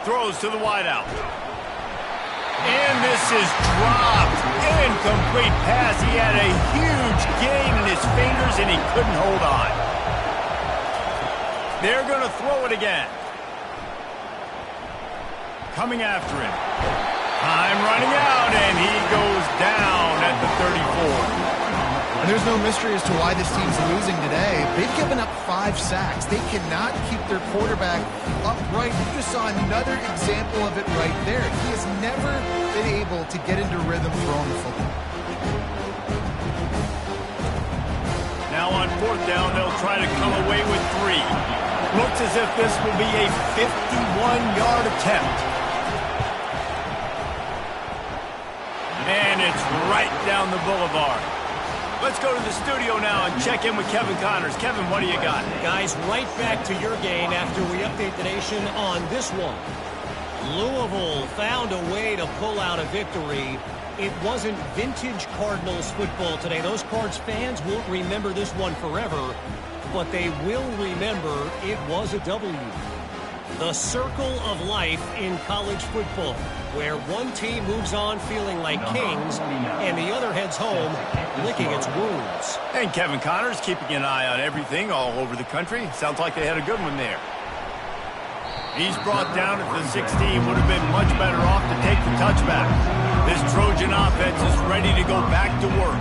Throws to the wideout. And this is dropped. Incomplete pass. He had a huge gain in his fingers, and he couldn't hold on. They're going to throw it again. Coming after him. Time running out, and he goes down at the 34. And there's no mystery as to why this team's losing today. They've given up 5 sacks. They cannot keep their quarterback upright. You just saw another example of it right there. He has never been able to get into rhythm throwing the football. Now on 4th down, they'll try to come away with 3. Looks as if this will be a 51-yard attempt. And it's right down the boulevard. Let's go to the studio now and check in with Kevin Connors. Kevin, what do you got? Guys, right back to your game after we update the nation on this one. Louisville found a way to pull out a victory. It wasn't vintage Cardinals football today. Those Cards fans won't remember this one forever, but they will remember it was a W. The circle of life in college football, where one team moves on feeling like kings and the other heads home licking its wounds. And Kevin Connors keeping an eye on everything all over the country. Sounds like they had a good one there. He's brought down at the 16. Would have been much better off to take the touchback. This Trojan offense is ready to go back to work.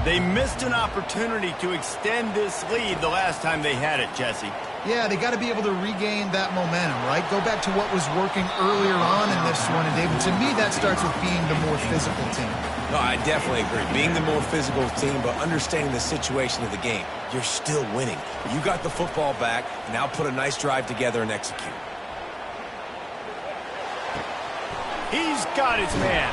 They missed an opportunity to extend this lead the last time they had it, Jesse. Yeah, they got to be able to regain that momentum, right? Go back to what was working earlier on in this one. And, David, to me, that starts with being the more physical team. No, I definitely agree. Being the more physical team, but understanding the situation of the game. You're still winning. You got the football back. Now put a nice drive together and execute. He's got his man.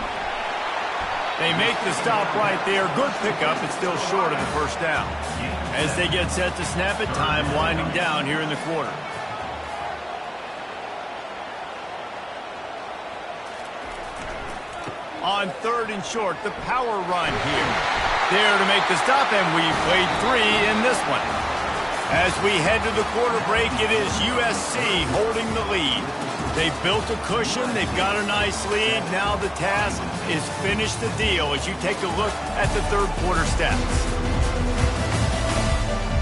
They make the stop right there. Good pickup. It's still short of the first down. As they get set to snap it, time winding down here in the quarter. On 3rd and short, the power run here. There to make the stop, and we played 3 in this one. As we head to the quarter break, it is USC holding the lead. They've built a cushion. They've got a nice lead. Now the task is finish the deal as you take a look at the 3rd quarter stats.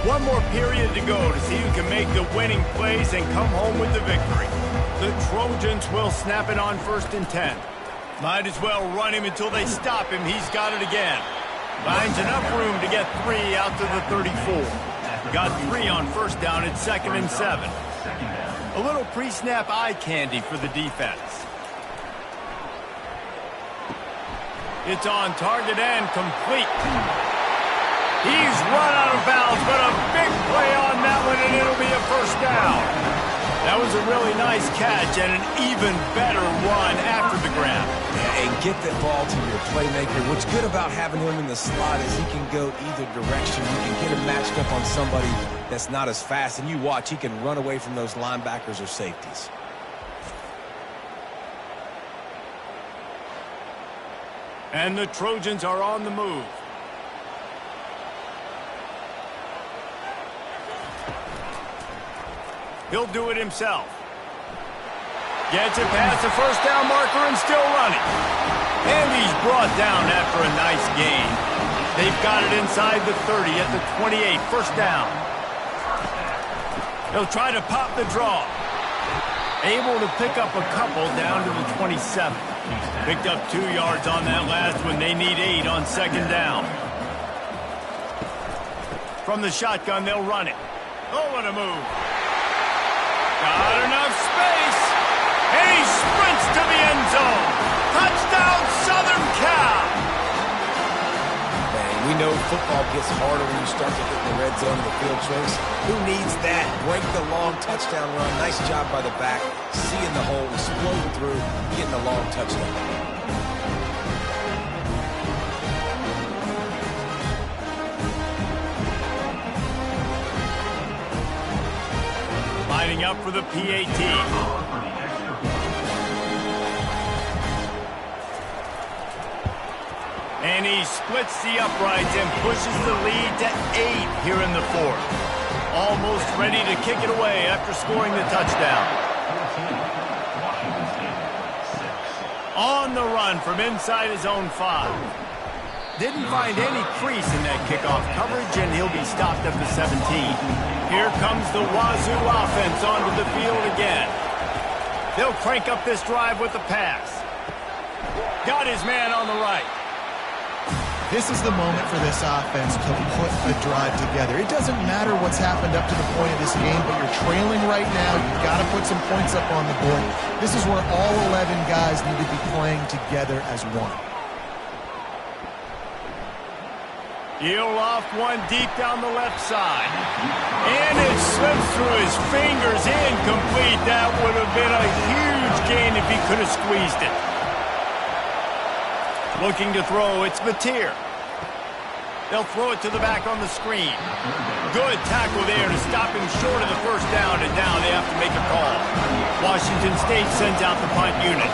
One more period to go to see who can make the winning plays and come home with the victory. The Trojans will snap it on 1st and 10. Might as well run him until they stop him. He's got it again. Finds enough room to get 3 out to the 34. Got 3 on 1st down at 2nd and 7. A little pre-snap eye candy for the defense. It's on target and complete. He's run out of bounds, but a big play on that one, and it'll be a 1st down. That was a really nice catch and an even better run after the grab. Yeah, and get that ball to your playmaker. What's good about having him in the slot is he can go either direction. You can get him matched up on somebody that's not as fast, and you watch, he can run away from those linebackers or safeties. And the Trojans are on the move. He'll do it himself. Gets it past the 1st down marker and still running. And he's brought down after a nice gain. They've got it inside the 30 at the 28, 1st down. He'll try to pop the draw. Able to pick up a couple down to the 27. Picked up 2 yards on that last one. They need 8 on 2nd down. From the shotgun, they'll run it. Oh, what a move. Got enough space. And he sprints to the end zone. Touchdown, Southern Cal. Man, we know football gets harder when you start to get in the red zone of the field choice. Who needs that? Break the long touchdown run. Nice job by the back. Seeing the hole, exploding through, getting a long touchdown. Lining up for the PAT. And he splits the uprights and pushes the lead to 8 here in the 4th. Almost ready to kick it away after scoring the touchdown. On the run from inside his own 5. Didn't find any crease in that kickoff coverage, and he'll be stopped at the 17. Here comes the Wazoo offense onto the field again. They'll crank up this drive with the pass. Got his man on the right. This is the moment for this offense to put a drive together. It doesn't matter what's happened up to the point of this game, but you're trailing right now. You've got to put some points up on the board. This is where all 11 guys need to be playing together as one. He'll loft one deep down the left side. And it slips through his fingers, incomplete. That would have been a huge gain if he could have squeezed it. Looking to throw, it's Mateer. They'll throw it to the back on the screen. Good tackle there to stop him short of the first down, and now they have to make a call. Washington State sends out the punt unit.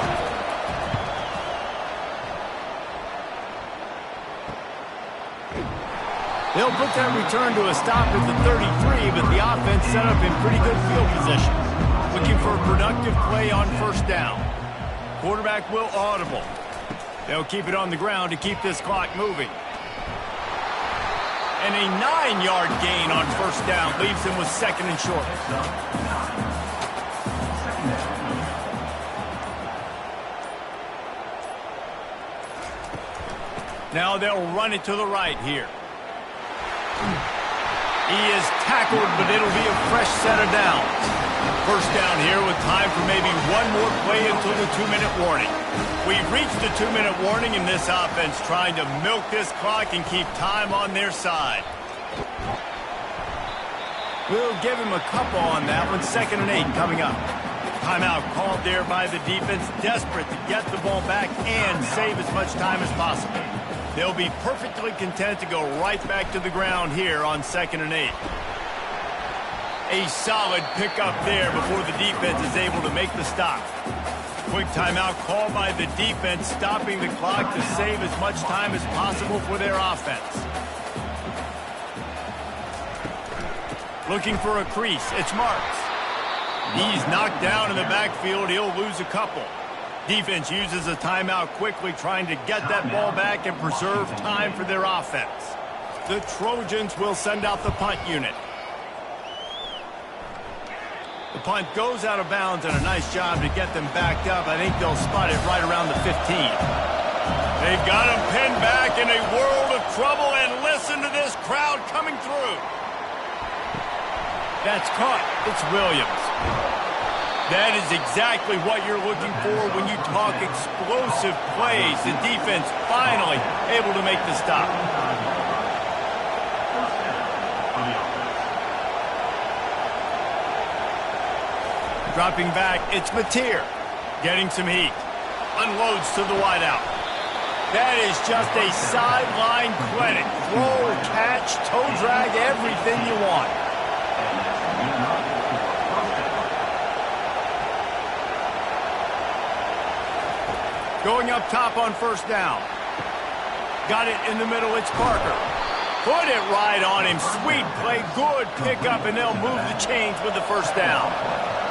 They'll put that return to a stop at the 33, but the offense set up in pretty good field position. Looking for a productive play on first down. Quarterback will audible. They'll keep it on the ground to keep this clock moving. And a 9-yard gain on first down leaves them with second and short. Now they'll run it to the right here. He is tackled, but it'll be a fresh set of downs. First down here with time for maybe one more play until the 2-minute warning. We've reached the 2-minute warning, and this offense trying to milk this clock and keep time on their side. We'll give him a couple on that one. 2nd and 8 coming up. Timeout called there by the defense, desperate to get the ball back and save as much time as possible. They'll be perfectly content to go right back to the ground here on 2nd and 8. A solid pickup there before the defense is able to make the stop. Quick timeout called by the defense, stopping the clock to save as much time as possible for their offense. Looking for a crease, it's Marks. He's knocked down in the backfield, he'll lose a couple. Defense uses a timeout quickly, trying to get that ball back and preserve time for their offense. The Trojans will send out the punt unit. The punt goes out of bounds, and a nice job to get them backed up. I think they'll spot it right around the 15. They've got him pinned back in a world of trouble, and listen to this crowd coming through. That's caught. It's Williams. That is exactly what you're looking for when you talk explosive plays. The defense finally able to make the stop. Dropping back, it's Mateer. Getting some heat. Unloads to the wideout. That is just a sideline clinic. Throw, catch, toe drag, everything you want. Going up top on first down. Got it in the middle, it's Parker. Put it right on him. Sweet play, good pickup, and they'll move the chains with the first down.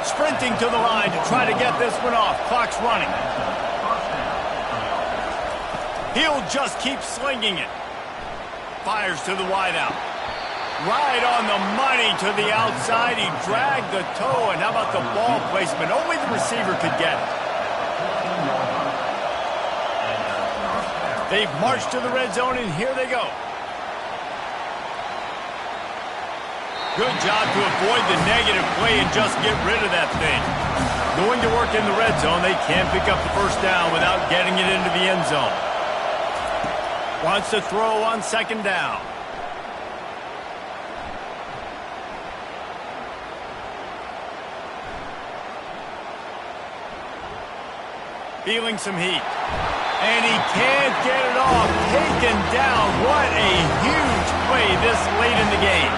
Sprinting to the line to try to get this one off. Clock's running. He'll just keep slinging it. Fires to the wideout. Right on the money to the outside. He dragged the toe, and how about the ball placement? Only the receiver could get it. They've marched to the red zone, and here they go. Good job to avoid the negative play and just get rid of that thing. Going to work in the red zone, they can't pick up the first down without getting it into the end zone. Wants to throw on second down. Feeling some heat. And he can't get it off. Taken down. What a huge play this late in the game.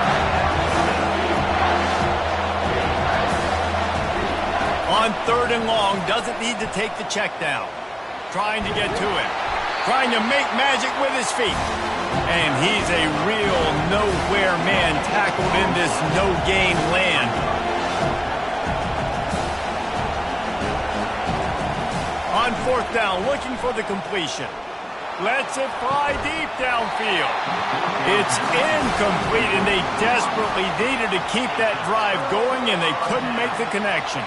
On 3rd and long, doesn't need to take the check down. Trying to get to it. Trying to make magic with his feet. And he's a real nowhere man tackled in this no-gain land. On 4th down, looking for the completion. Lets it fly deep downfield. It's incomplete, and they desperately needed to keep that drive going, and they couldn't make the connection.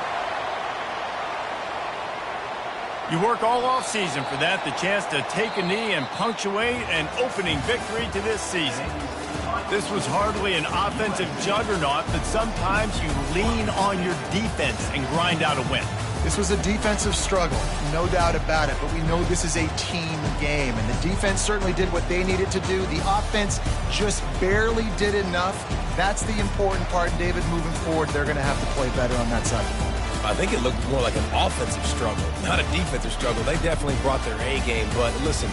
You work all offseason for that, the chance to take a knee and punctuate an opening victory to this season. This was hardly an offensive juggernaut, but sometimes you lean on your defense and grind out a win. This was a defensive struggle, no doubt about it, but we know this is a team game, and the defense certainly did what they needed to do. The offense just barely did enough. That's the important part, David. Moving forward, they're going to have to play better on that side of the ball. I think it looked more like an offensive struggle, not a defensive struggle. They definitely brought their A game, but listen,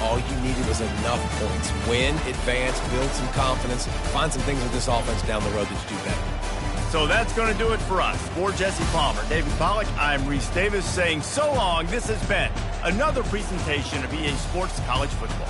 all you needed was enough points. Win, advance, build some confidence, find some things with this offense down the road that you do better. So that's going to do it for us. For Jesse Palmer, David Pollack, I'm Reese Davis saying so long. This has been another presentation of EA Sports College Football.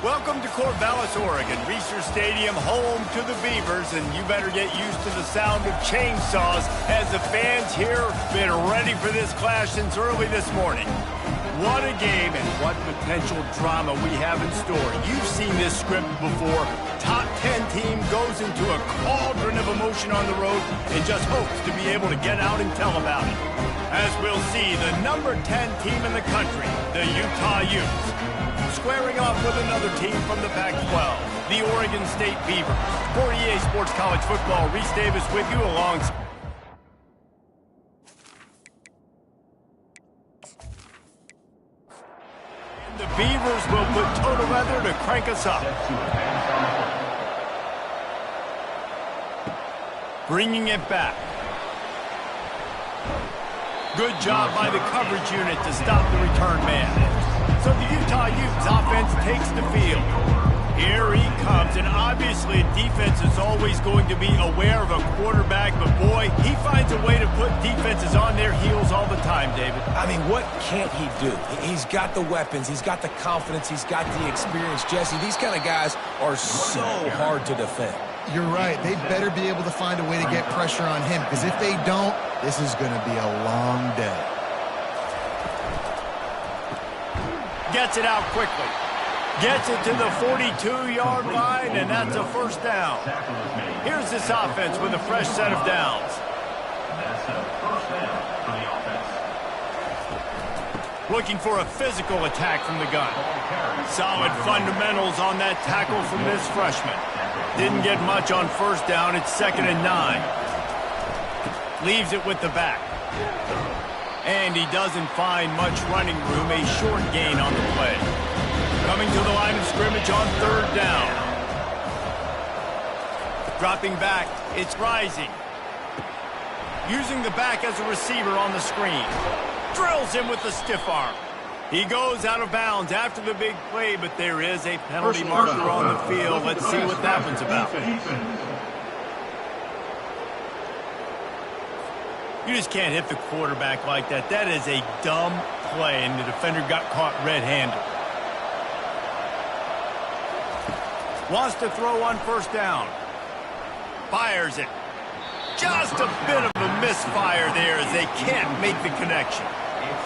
Welcome to Corvallis, Oregon, Reser Stadium, home to the Beavers, and you better get used to the sound of chainsaws as the fans here have been ready for this clash since early this morning. What a game and what potential drama we have in store. You've seen this script before. Top 10 team goes into a cauldron of emotion on the road and just hopes to be able to get out and tell about it. As we'll see, the number 10 team in the country, the Utah Utes, squaring off with another team from the Pac-12, the Oregon State Beavers. For EA Sports College Football, Reese Davis with you alongside. And the Beavers will put total weather to crank us up. Bringing it back. Good job by the coverage unit to stop the return man. So the Utah Utes offense takes the field. Here he comes, and obviously defense is always going to be aware of a quarterback, but boy, he finds a way to put defenses on their heels all the time, David. I mean, what can't he do? He's got the weapons, he's got the confidence, he's got the experience. Jesse, these kind of guys are so hard to defend. You're right. They better be able to find a way to get pressure on him, because if they don't, this is going to be a long day. Gets it out quickly. Gets it to the 42-yard line, and that's a first down. Here's this offense with a fresh set of downs. That's a first down for the offense. Looking for a physical attack from the gun. Solid fundamentals on that tackle from this freshman. Didn't get much on first down. It's 2nd and 9. Leaves it with the back. And he doesn't find much running room. A short gain on the play. Coming to the line of scrimmage on 3rd down. Dropping back. It's rising. Using the back as a receiver on the screen. Drills him with the stiff arm. He goes out of bounds after the big play, but there is a penalty marker on the field. Let's see what that one's about. You just can't hit the quarterback like that. That is a dumb play, and the defender got caught red-handed. Wants to throw on 1st down. Fires it. Just a bit of a misfire there as they can't make the connection.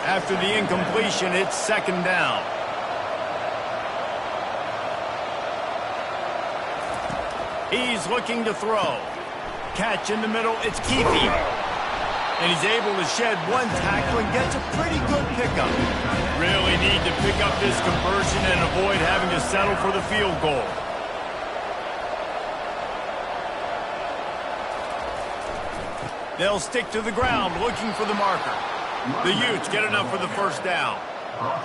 After the incompletion, it's 2nd down. He's looking to throw. Catch in the middle. It's Keefe. And he's able to shed one tackle and gets a pretty good pickup. Really need to pick up this conversion and avoid having to settle for the field goal. They'll stick to the ground looking for the marker. The Utes get enough for the first down.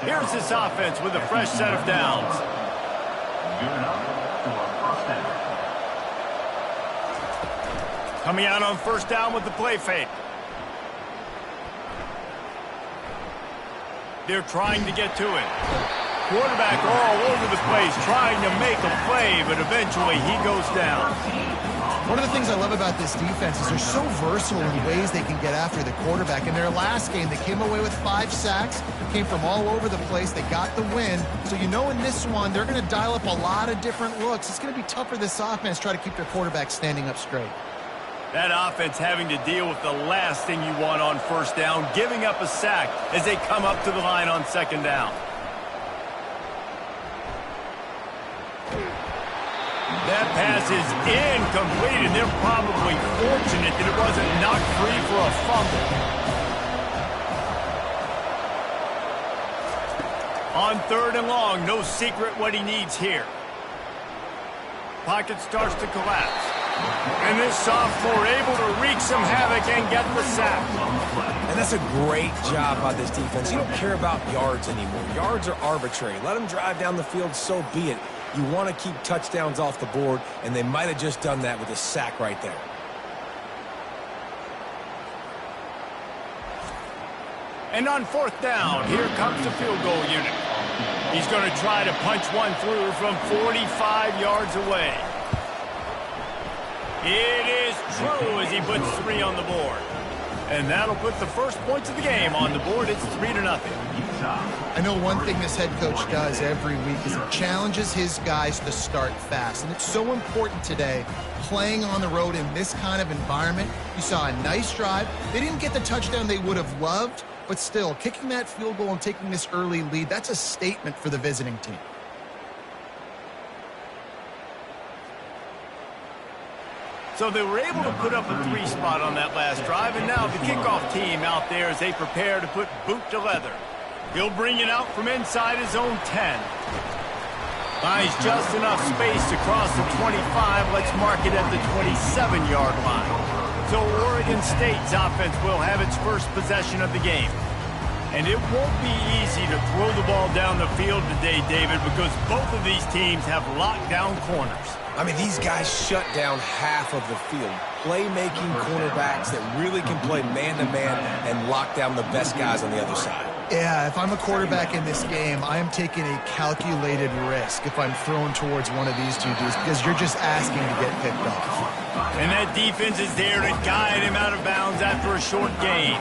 Here's this offense with a fresh set of downs. Good enough for a first down. Coming out on first down with the play fake. They're trying to get to it. Quarterback all over the place trying to make a play, but eventually he goes down. One of the things I love about this defense is they're so versatile in ways they can get after the quarterback. In their last game, they came away with 5 sacks, came from all over the place. They got the win. So you know in this one, they're going to dial up a lot of different looks. It's going to be tough for this offense to try to keep their quarterback standing up straight. That offense having to deal with the last thing you want on first down, giving up a sack as they come up to the line on second down. That pass is incomplete, and they're probably fortunate that it wasn't knocked free for a fumble. On third and long, no secret what he needs here. Pocket starts to collapse. And this sophomore able to wreak some havoc and get the sack. And that's a great job by this defense. You don't care about yards anymore. Yards are arbitrary. Let them drive down the field, so be it. You want to keep touchdowns off the board, and they might have just done that with a sack right there. And on fourth down, here comes the field goal unit. He's going to try to punch one through from 45 yards away. It is true as he puts 3 on the board. And that'll put the first points of the game on the board. It's 3-0. I know one thing this head coach does every week is he challenges his guys to start fast. And it's so important today, playing on the road in this kind of environment. You saw a nice drive. They didn't get the touchdown they would have loved, but still, kicking that field goal and taking this early lead, that's a statement for the visiting team. So they were able to put up a 3 spot on that last drive, and now the kickoff team out there as they prepare to put boot to leather. He'll bring it out from inside his own 10. Finds just enough space to cross the 25. Let's mark it at the 27-yard line. So Oregon State's offense will have its first possession of the game. And it won't be easy to throw the ball down the field today, David, because both of these teams have lockdown corners. I mean, these guys shut down half of the field. Playmaking cornerbacks that really can play man-to-man and lock down the best guys on the other side. Yeah, if I'm a quarterback in this game, I am taking a calculated risk if I'm thrown towards one of these two dudes because you're just asking to get picked off. And that defense is there to guide him out of bounds after a short gain.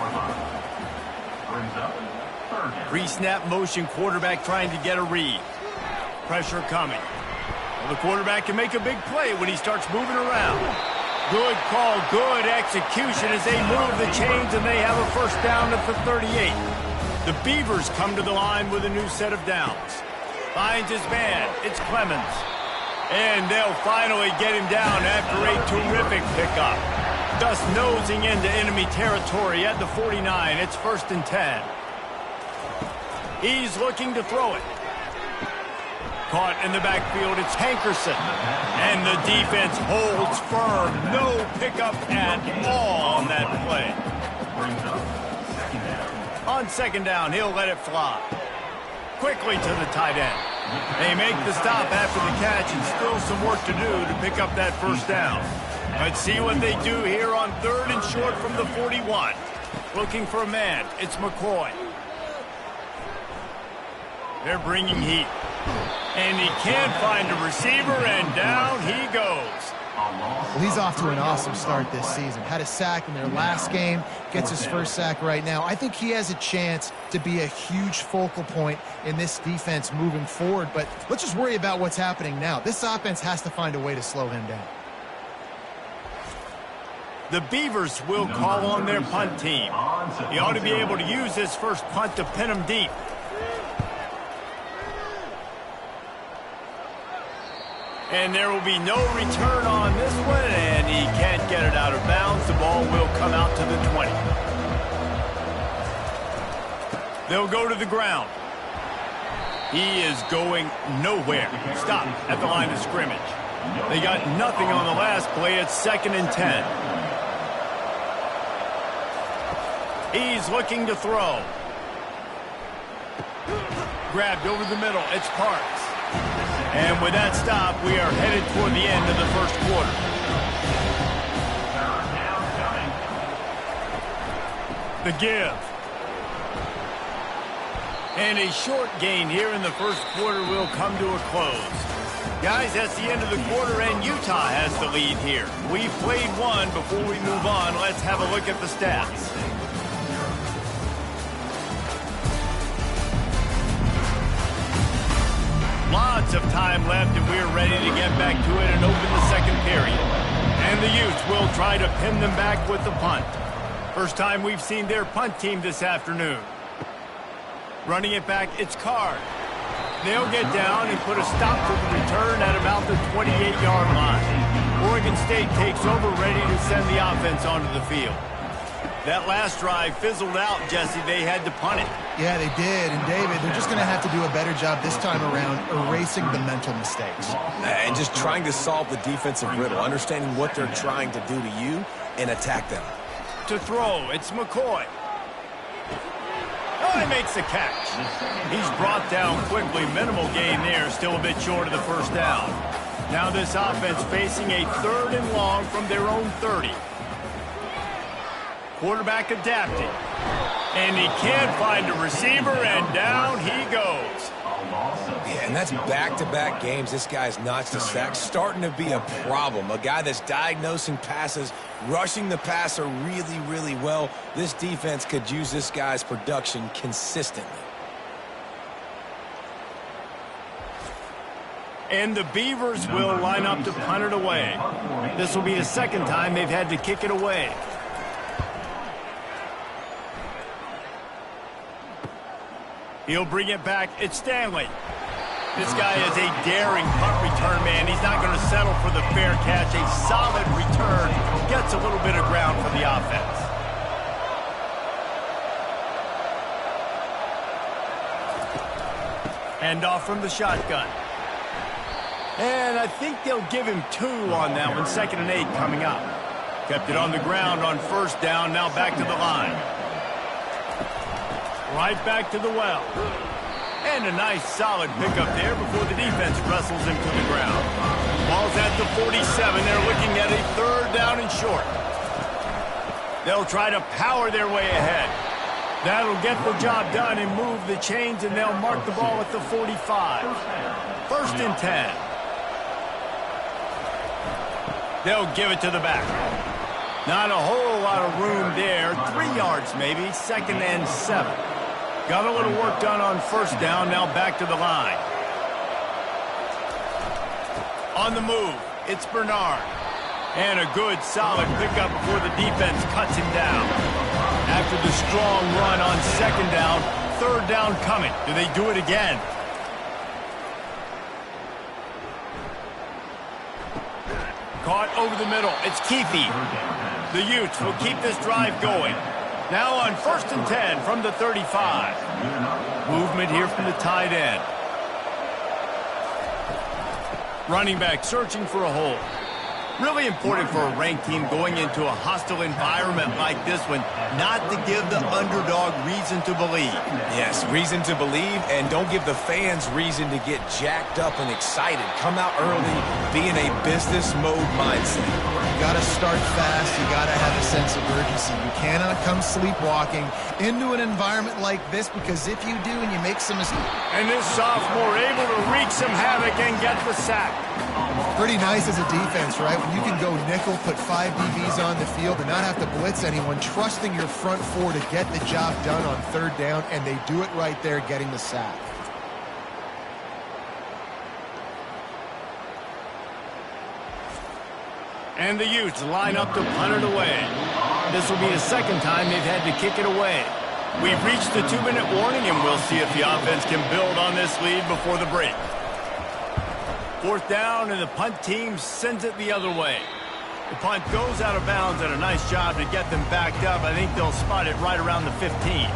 Pre-snap motion, quarterback trying to get a read. Pressure coming. Well, the quarterback can make a big play when he starts moving around. Good call, good execution as they move the chains, and they have a first down at the 38. The Beavers come to the line with a new set of downs. Finds his man. It's Clemens. And they'll finally get him down after a terrific pickup. Just nosing into enemy territory at the 49. It's 1st and 10. He's looking to throw it. Caught in the backfield, it's Hankerson. And the defense holds firm. No pickup at all on that play. On second down, he'll let it fly. Quickly to the tight end. They make the stop after the catch and still some work to do to pick up that first down. Let's see what they do here on 3rd and short from the 41. Looking for a man. It's McCoy. They're bringing heat. And he can't find a receiver, and down he goes. Well, he's off to an awesome start this season. Had a sack in their last game, gets his first sack right now. I think he has a chance to be a huge focal point in this defense moving forward, but let's just worry about what's happening now. This offense has to find a way to slow him down. The Beavers will call on their punt team. He ought to be able to use his first punt to pin him deep. And there will be no return on this one, and he can't get it out of bounds. The ball will come out to the 20. They'll go to the ground. He is going nowhere. Stop at the line of scrimmage. They got nothing on the last play. It's 2nd and 10. He's looking to throw. Grabbed over the middle. It's Parks. And with that stop, we are headed toward the end of the first quarter. The give. And a short gain here in the first quarter will come to a close. Guys, that's the end of the quarter, and Utah has the lead here. We've played one. Before we move on, let's have a look at the stats. Lots of time left, and we're ready to get back to it and open the second period. And the Utes will try to pin them back with the punt. First time we've seen their punt team this afternoon. Running it back, it's Card. They'll get down and put a stop to the return at about the 28-yard line. Oregon State takes over, ready to send the offense onto the field. That last drive fizzled out, Jesse. They had to punt it. Yeah, they did. And, David, they're just going to have to do a better job this time around erasing the mental mistakes. And just trying to solve the defensive riddle, understanding what they're trying to do to you and attack them. To throw, it's McCoy. Oh, he makes the catch. He's brought down quickly. Minimal gain there, still a bit short of the first down. Now this offense facing a 3rd and long from their own 30. Quarterback adapting. And he can't find a receiver, and down he goes. Yeah, and that's back-to-back games. This guy's notched a sack, starting to be a problem. A guy that's diagnosing passes, rushing the passer really, really well. This defense could use this guy's production consistently. And the Beavers will line up to punt it away. This will be the second time they've had to kick it away. He'll bring it back. It's Stanley. This guy is a daring punt return man. He's not going to settle for the fair catch. A solid return. Gets a little bit of ground for the offense. Hand off from the shotgun. And I think they'll give him 2 on that one. 2nd and 8 coming up. Kept it on the ground on first down. Now back to the line. Right back to the well. And a nice solid pickup there before the defense wrestles him to the ground. Ball's at the 47. They're looking at a 3rd down and short. They'll try to power their way ahead. That'll get the job done and move the chains, and they'll mark the ball at the 45. 1st and 10. They'll give it to the back. Not a whole lot of room there. 3 yards maybe. 2nd and 7. Got a little work done on first down. Now back to the line. On the move, it's Bernard. And a good, solid pickup before the defense cuts him down. After the strong run on 2nd down, 3rd down coming. Do they do it again? Caught over the middle. It's Keefe. The Utes will keep this drive going. Now on 1st and 10 from the 35. Movement here from the tight end. Running back searching for a hole. Really important for a ranked team going into a hostile environment like this one, not to give the underdog reason to believe. Yes, reason to believe, and don't give the fans reason to get jacked up and excited. Come out early, be in a business mode mindset. You got to start fast. You got to have a sense of urgency. You cannot come sleepwalking into an environment like this, because if you do and you make some mistakes. And this sophomore able to wreak some havoc and get the sack. Pretty nice as a defense, right? When you can go nickel, put 5 DBs on the field and not have to blitz anyone, trusting your front 4 to get the job done on 3rd down, and they do it right there, getting the sack. And the Utes line up to punt it away. This will be the second time they've had to kick it away. We've reached the 2-minute warning, and we'll see if the offense can build on this lead before the break. 4th down, and the punt team sends it the other way. The punt goes out of bounds, and a nice job to get them backed up. I think they'll spot it right around the 15.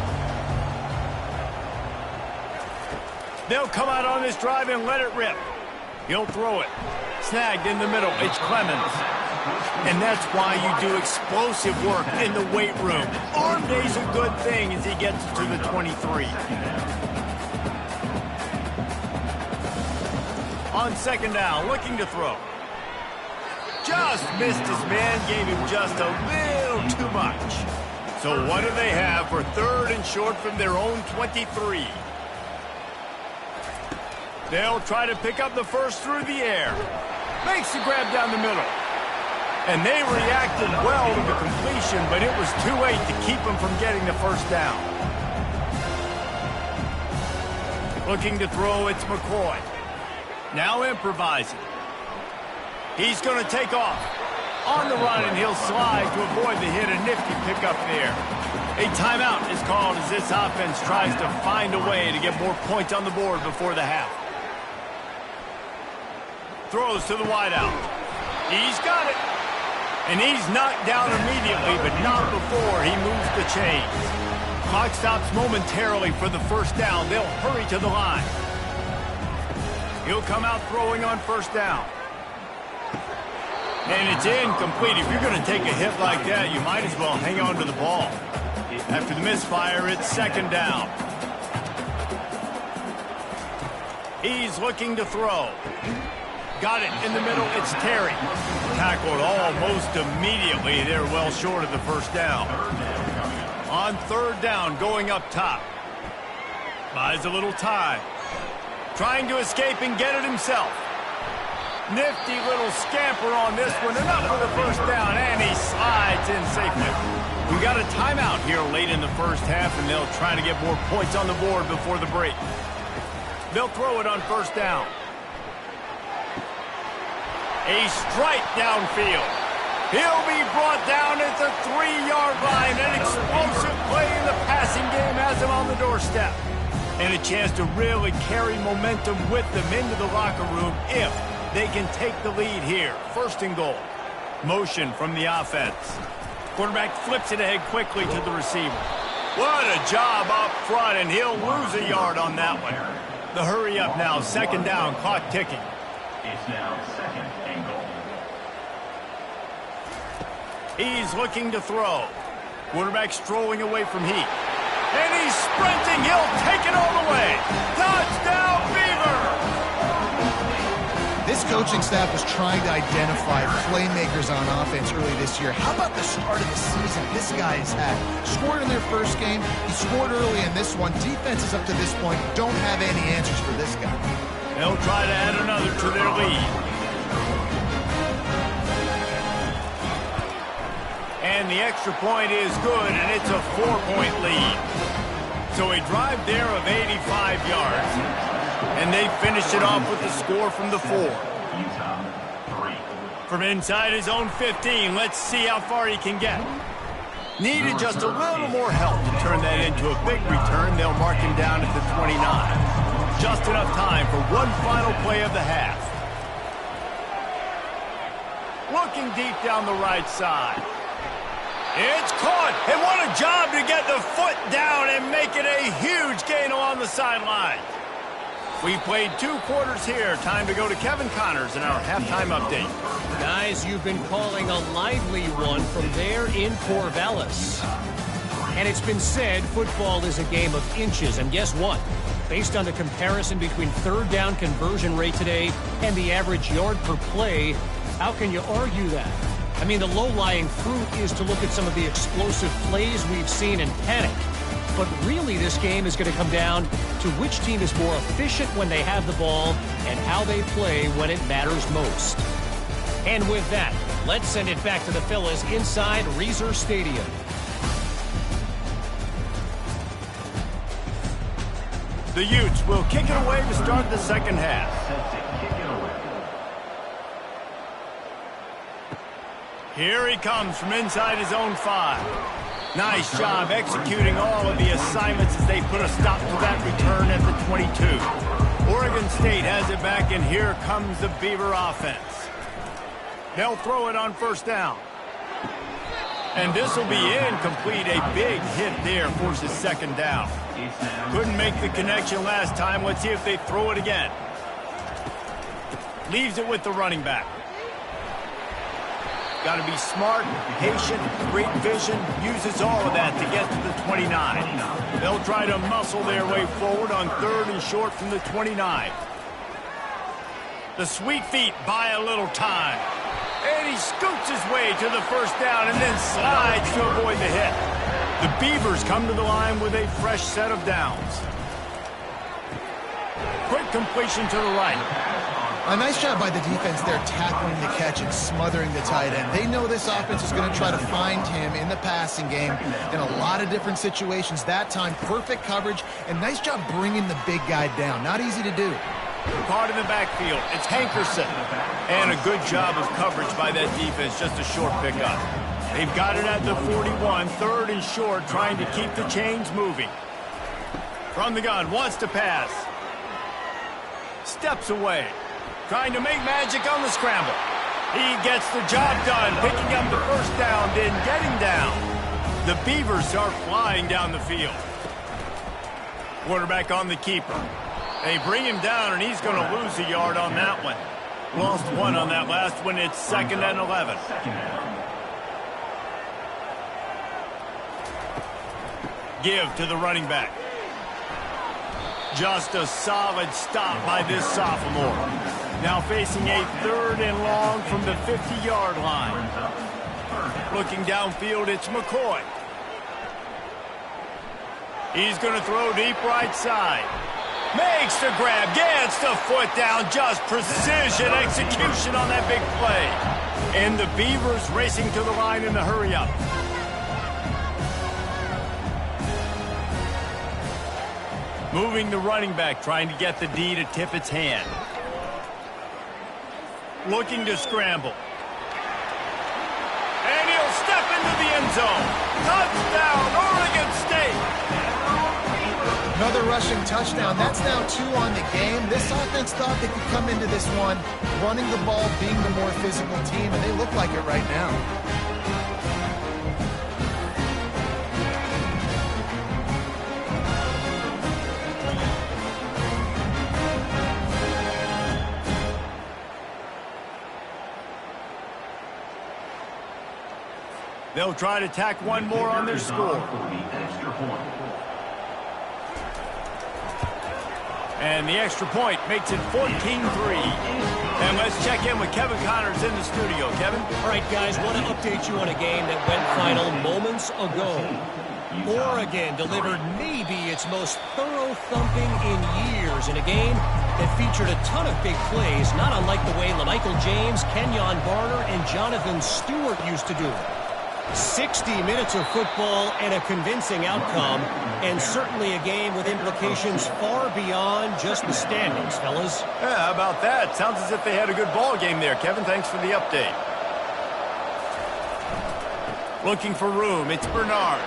They'll come out on this drive and let it rip. He'll throw it. Snagged in the middle. It's Clemens. And that's why you do explosive work in the weight room. Arm day's a good thing as he gets to the 23. On second down, looking to throw. Just missed his man, gave him just a little too much. So what do they have for third and short from their own 23? They'll try to pick up the first through the air. Makes the grab down the middle. And they reacted well to the completion, but it was too late to keep them from getting the first down. Looking to throw, it's McCoy. Now improvising. He's going to take off. On the run, and he'll slide to avoid the hit. A nifty pickup there. A timeout is called as this offense tries to find a way to get more points on the board before the half. Throws to the wideout. He's got it. And he's knocked down immediately, but not before he moves the chains. Clock stops momentarily for the first down. They'll hurry to the line. He'll come out throwing on first down. And it's incomplete. If you're going to take a hit like that, you might as well hang on to the ball. After the misfire, it's second down. He's looking to throw. Got it in the middle. It's Terry. Tackled almost immediately. They're well short of the first down. On third down, going up top. Buys a little time. Trying to escape and get it himself. Nifty little scamper on this one. Enough for the first down, and he slides in safely. We got a timeout here late in the first half, and they'll try to get more points on the board before the break. They'll throw it on first down. A strike downfield. He'll be brought down at the 3-yard line. An explosive play in the passing game has him on the doorstep. And a chance to really carry momentum with them into the locker room if they can take the lead here. First and goal. Motion from the offense. Quarterback flips it ahead quickly to the receiver. What a job up front, and he'll lose a yard on that one. The hurry up now. Second down, clock ticking. It's now second and goal. He's looking to throw. Quarterback strolling away from heat. And he's sprinting. He'll take it all the way. Touchdown, Beaver! This coaching staff was trying to identify playmakers on offense early this year. How about the start of the season this guy has had? Scored in their first game. He scored early in this one. Defenses up to this point don't have any answers for this guy. They'll try to add another to their lead. And the extra point is good, and it's a 4-point lead. So a drive there of 85 yards. And they finish it off with the score from the 4. From inside his own 15, let's see how far he can get. Needed just a little more help to turn that into a big return. They'll mark him down at the 29. Just enough time for one final play of the half. Looking deep down the right side. It's caught, and what a job to get the foot down and make it a huge gain along the sideline. We played 2 quarters here. Time to go to Kevin Connors in our halftime update. Guys, you've been calling a lively one from there in Corvallis. And it's been said football is a game of inches. And guess what? Based on the comparison between third down conversion rate today and the average yard per play, how can you argue that? I mean, the low-lying fruit is to look at some of the explosive plays we've seen in panic. But really, this game is going to come down to which team is more efficient when they have the ball and how they play when it matters most. And with that, let's send it back to the fellas inside Reser Stadium. The Utes will kick it away to start the second half. Here he comes from inside his own 5. Nice job executing all of the assignments as they put a stop to that return at the 22. Oregon State has it back, and here comes the Beaver offense. They'll throw it on first down. And this will be incomplete. A big hit there forces second down. Couldn't make the connection last time. Let's see if they throw it again. Leaves it with the running back. Got to be smart, patient, great vision, uses all of that to get to the 29. They'll try to muscle their way forward on 3rd and short from the 29. The sweet feet buy a little time. And he scoots his way to the first down and then slides to avoid the hit. The Beavers come to the line with a fresh set of downs. Quick completion to the right. A nice job by the defense there, tackling the catch and smothering the tight end. They know this offense is going to try to find him in the passing game in a lot of different situations. That time, perfect coverage, and nice job bringing the big guy down. Not easy to do. Caught in the backfield. It's Hankerson. And a good job of coverage by that defense. Just a short pickup. They've got it at the 41, 3rd and short, trying to keep the chains moving. From the gun, wants to pass. Steps away. Trying to make magic on the scramble. He gets the job done, picking up the first down, then getting down. The Beavers are flying down the field. Quarterback on the keeper. They bring him down, and he's going to lose a yard on that one. Lost 1 on that last one. It's 2nd and 11. Give to the running back. Just a solid stop by this sophomore. Now facing a 3rd and long from the 50-yard line. Looking downfield, it's McCoy. He's going to throw deep right side. Makes the grab, gets the foot down. Just precision execution on that big play. And the Beavers racing to the line in the hurry-up. Moving the running back, trying to get the D to tip its hand. Looking to scramble. And he'll step into the end zone. Touchdown, Oregon State! Another rushing touchdown. That's now 2 on the game. This offense thought they could come into this one running the ball, being the more physical team, and they look like it right now. They'll try to tack one more on their score. And the extra point makes it 14-3. And let's check in with Kevin Connors in the studio. Kevin? All right, guys, want to update you on a game that went final moments ago. Oregon delivered maybe its most thorough thumping in years in a game that featured a ton of big plays, not unlike the way LaMichael James, Kenyon Barner, and Jonathan Stewart used to do it. 60 minutes of football and a convincing outcome, and certainly a game with implications far beyond just the standings, fellas. Yeah, how about that? Sounds as if they had a good ball game there, Kevin. Thanks for the update. Looking for room. It's Bernard.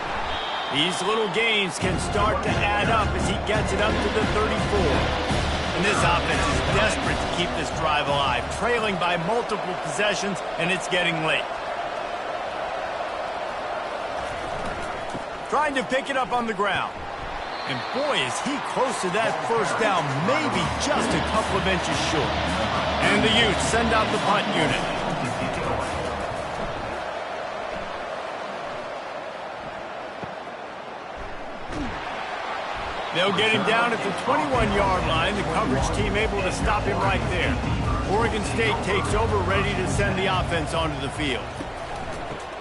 These little gains can start to add up as he gets it up to the 34. And this offense is desperate to keep this drive alive, trailing by multiple possessions, and it's getting late. Trying to pick it up on the ground. And boy, is he close to that first down, maybe just a couple of inches short. And the Utes send out the punt unit. They'll get him down at the 21-yard line. The coverage team able to stop him right there. Oregon State takes over, ready to send the offense onto the field.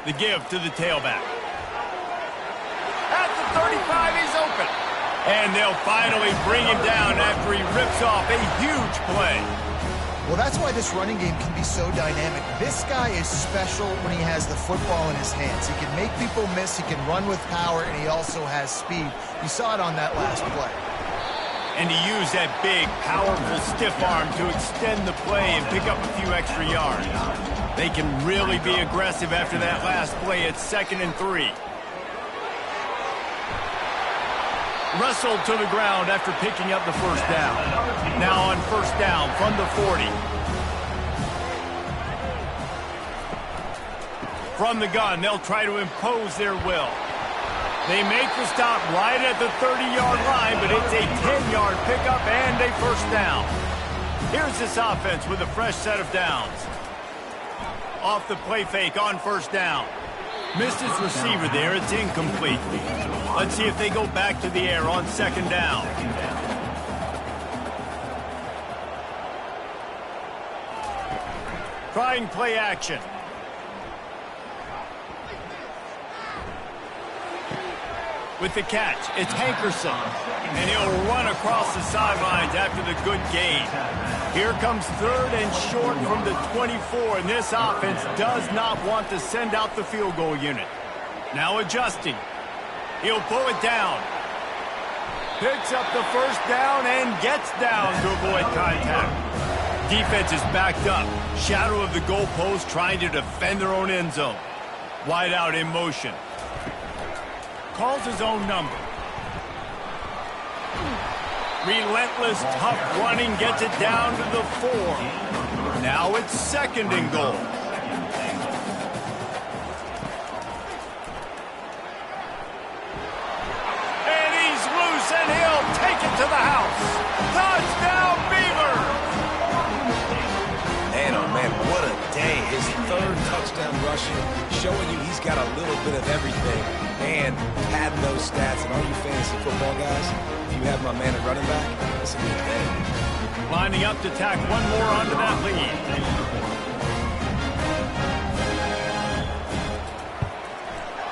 The give to the tailback. At the 35, he's open. And they'll finally bring him down after he rips off a huge play. Well, that's why this running game can be so dynamic. This guy is special when he has the football in his hands. He can make people miss, he can run with power, and he also has speed. You saw it on that last play. And he used that big, powerful, stiff arm to extend the play and pick up a few extra yards. They can really be aggressive after that last play. It's 2nd and 3. Wrestled to the ground after picking up the first down. Now on first down from the 40. From the gun, they'll try to impose their will. They make the stop right at the 30-yard line, but it's a 10-yard pickup and a first down. Here's this offense with a fresh set of downs. Off the play fake on first down. Missed his receiver there. It's incomplete. Let's see if they go back to the air on second down. Trying play action. With the catch, it's Hankerson. And he'll run across the sidelines after the good gain. Here comes third and short from the 24, and this offense does not want to send out the field goal unit. Now adjusting. He'll pull it down. Picks up the first down and gets down to avoid contact. Defense is backed up. Shadow of the goalpost trying to defend their own end zone. Wide out in motion. Calls his own number. Relentless, tough running gets it down to the 4. Now it's second and goal. And he's loose, and he'll take it to the house. Touchdown, Beavers! Man, oh man, what a day. His third touchdown rushing, showing you he's got a little bit of everything. And padding those stats. And all you fantasy football guys, if you have my man at running back, this will be a day. Lining up to tack one more onto that lead.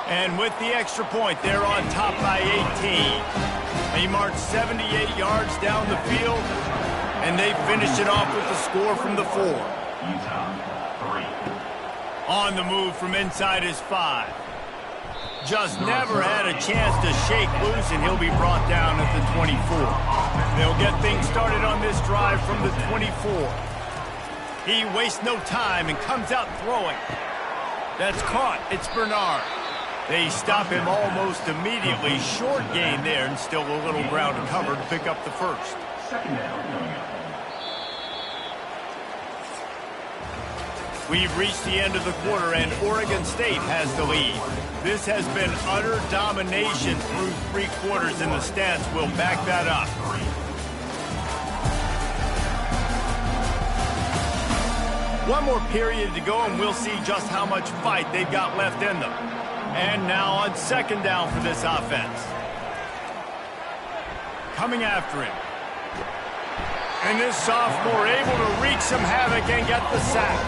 And with the extra point, they're on top by 18. They march 78 yards down the field, and they finish it off with the score from the 4. On the move from inside his 5. Just never had a chance to shake loose, and he'll be brought down at the 24. They'll get things started on this drive from the 24. He wastes no time and comes out throwing. That's caught. It's Bernard. They stop him almost immediately. Short gain there, and still a little ground to cover to pick up the first. Second down coming up. We've reached the end of the quarter, and Oregon State has the lead. This has been utter domination through 3 quarters, and the stats will back that up. One more period to go, and we'll see just how much fight they've got left in them. And now on second down for this offense. Coming after him. And this sophomore able to wreak some havoc and get the sack.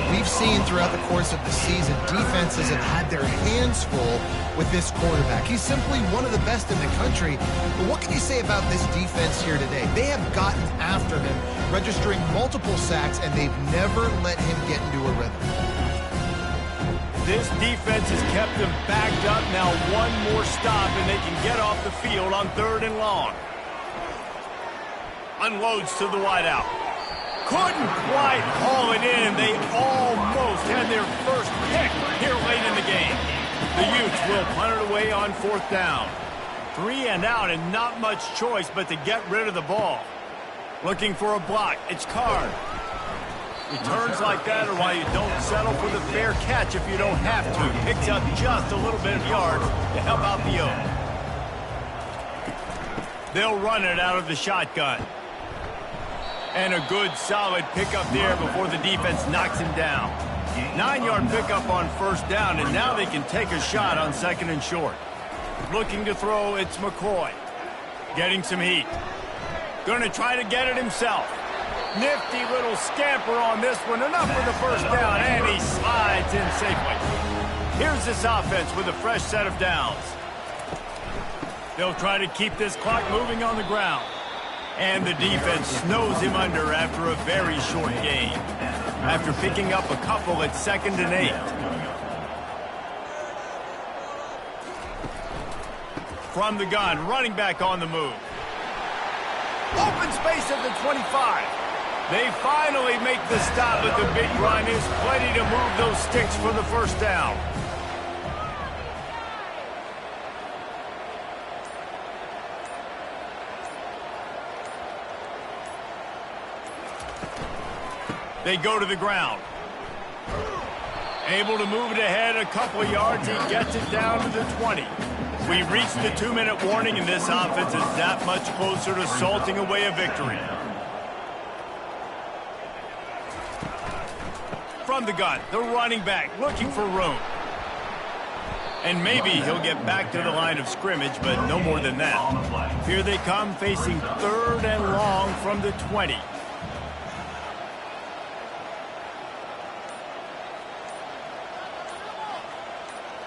We've seen throughout the course of the season, defenses have had their hands full with this quarterback. He's simply one of the best in the country. But what can you say about this defense here today? They have gotten after him, registering multiple sacks, and they've never let him get into a rhythm. This defense has kept them backed up. Now one more stop, and they can get off the field on third and long. Unloads to the wideout. Couldn't quite haul it in. They almost had their first pick here late in the game. The Utes will punt it away on fourth down. 3 and out, and not much choice but to get rid of the ball. Looking for a block. It's Card. Returns like that are why you don't settle for the fair catch if you don't have to. Picks up just a little bit of yards to help out the Oaks. They'll run it out of the shotgun. And a good, solid pickup there before the defense knocks him down. 9-yard pickup on first down, and now they can take a shot on second and short. Looking to throw, it's McCoy. Getting some heat. Going to try to get it himself. Nifty little scamper on this one. Enough for the first down, and he slides in safely. Here's this offense with a fresh set of downs. They'll try to keep this clock moving on the ground. And the defense snows him under after a very short gain. After picking up a couple at 2nd and 8. From the gun, running back on the move. Open space at the 25. They finally make the stop, but the big run is plenty to move those sticks for the first down. They go to the ground. Able to move it ahead a couple of yards. He gets it down to the 20. We reached the 2-minute warning, and this offense is that much closer to salting away a victory. From from the gun, the running back looking for room. And maybe he'll get back to the line of scrimmage, but no more than that. Here they come, facing 3rd and long from the 20.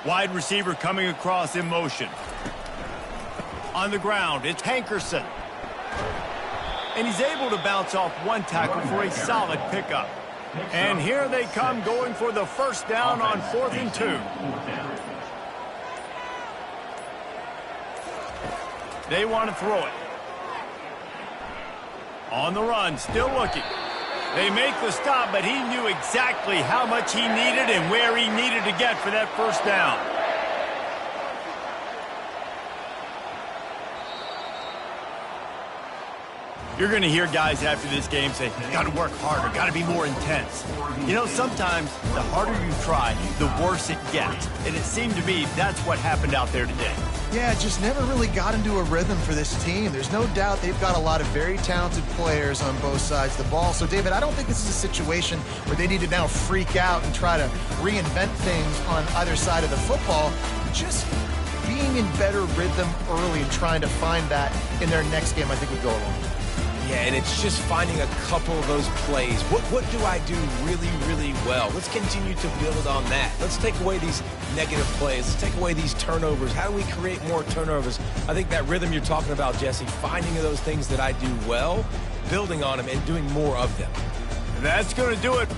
Wide receiver coming across in motion. On the ground, it's Hankerson. And he's able to bounce off one tackle for a solid pickup. And here they come going for the first down on 4th and 2. They want to throw it. On the run, still looking. They make the stop, but he knew exactly how much he needed and where he needed to get for that first down. You're going to hear guys after this game say, got to work harder, got to be more intense. You know, sometimes the harder you try, the worse it gets. And it seemed to me that's what happened out there today. Yeah, just never really got into a rhythm for this team. There's no doubt they've got a lot of very talented players on both sides of the ball. So, David, I don't think this is a situation where they need to now freak out and try to reinvent things on either side of the football. Just being in better rhythm early and trying to find that in their next game, I think would go a long way. Yeah, and it's just finding a couple of those plays. What do I do really, really well? Let's continue to build on that. Let's take away these negative plays. Let's take away these turnovers. How do we create more turnovers? I think that rhythm you're talking about, Jesse, finding those things that I do well, building on them, and doing more of them. That's going to do it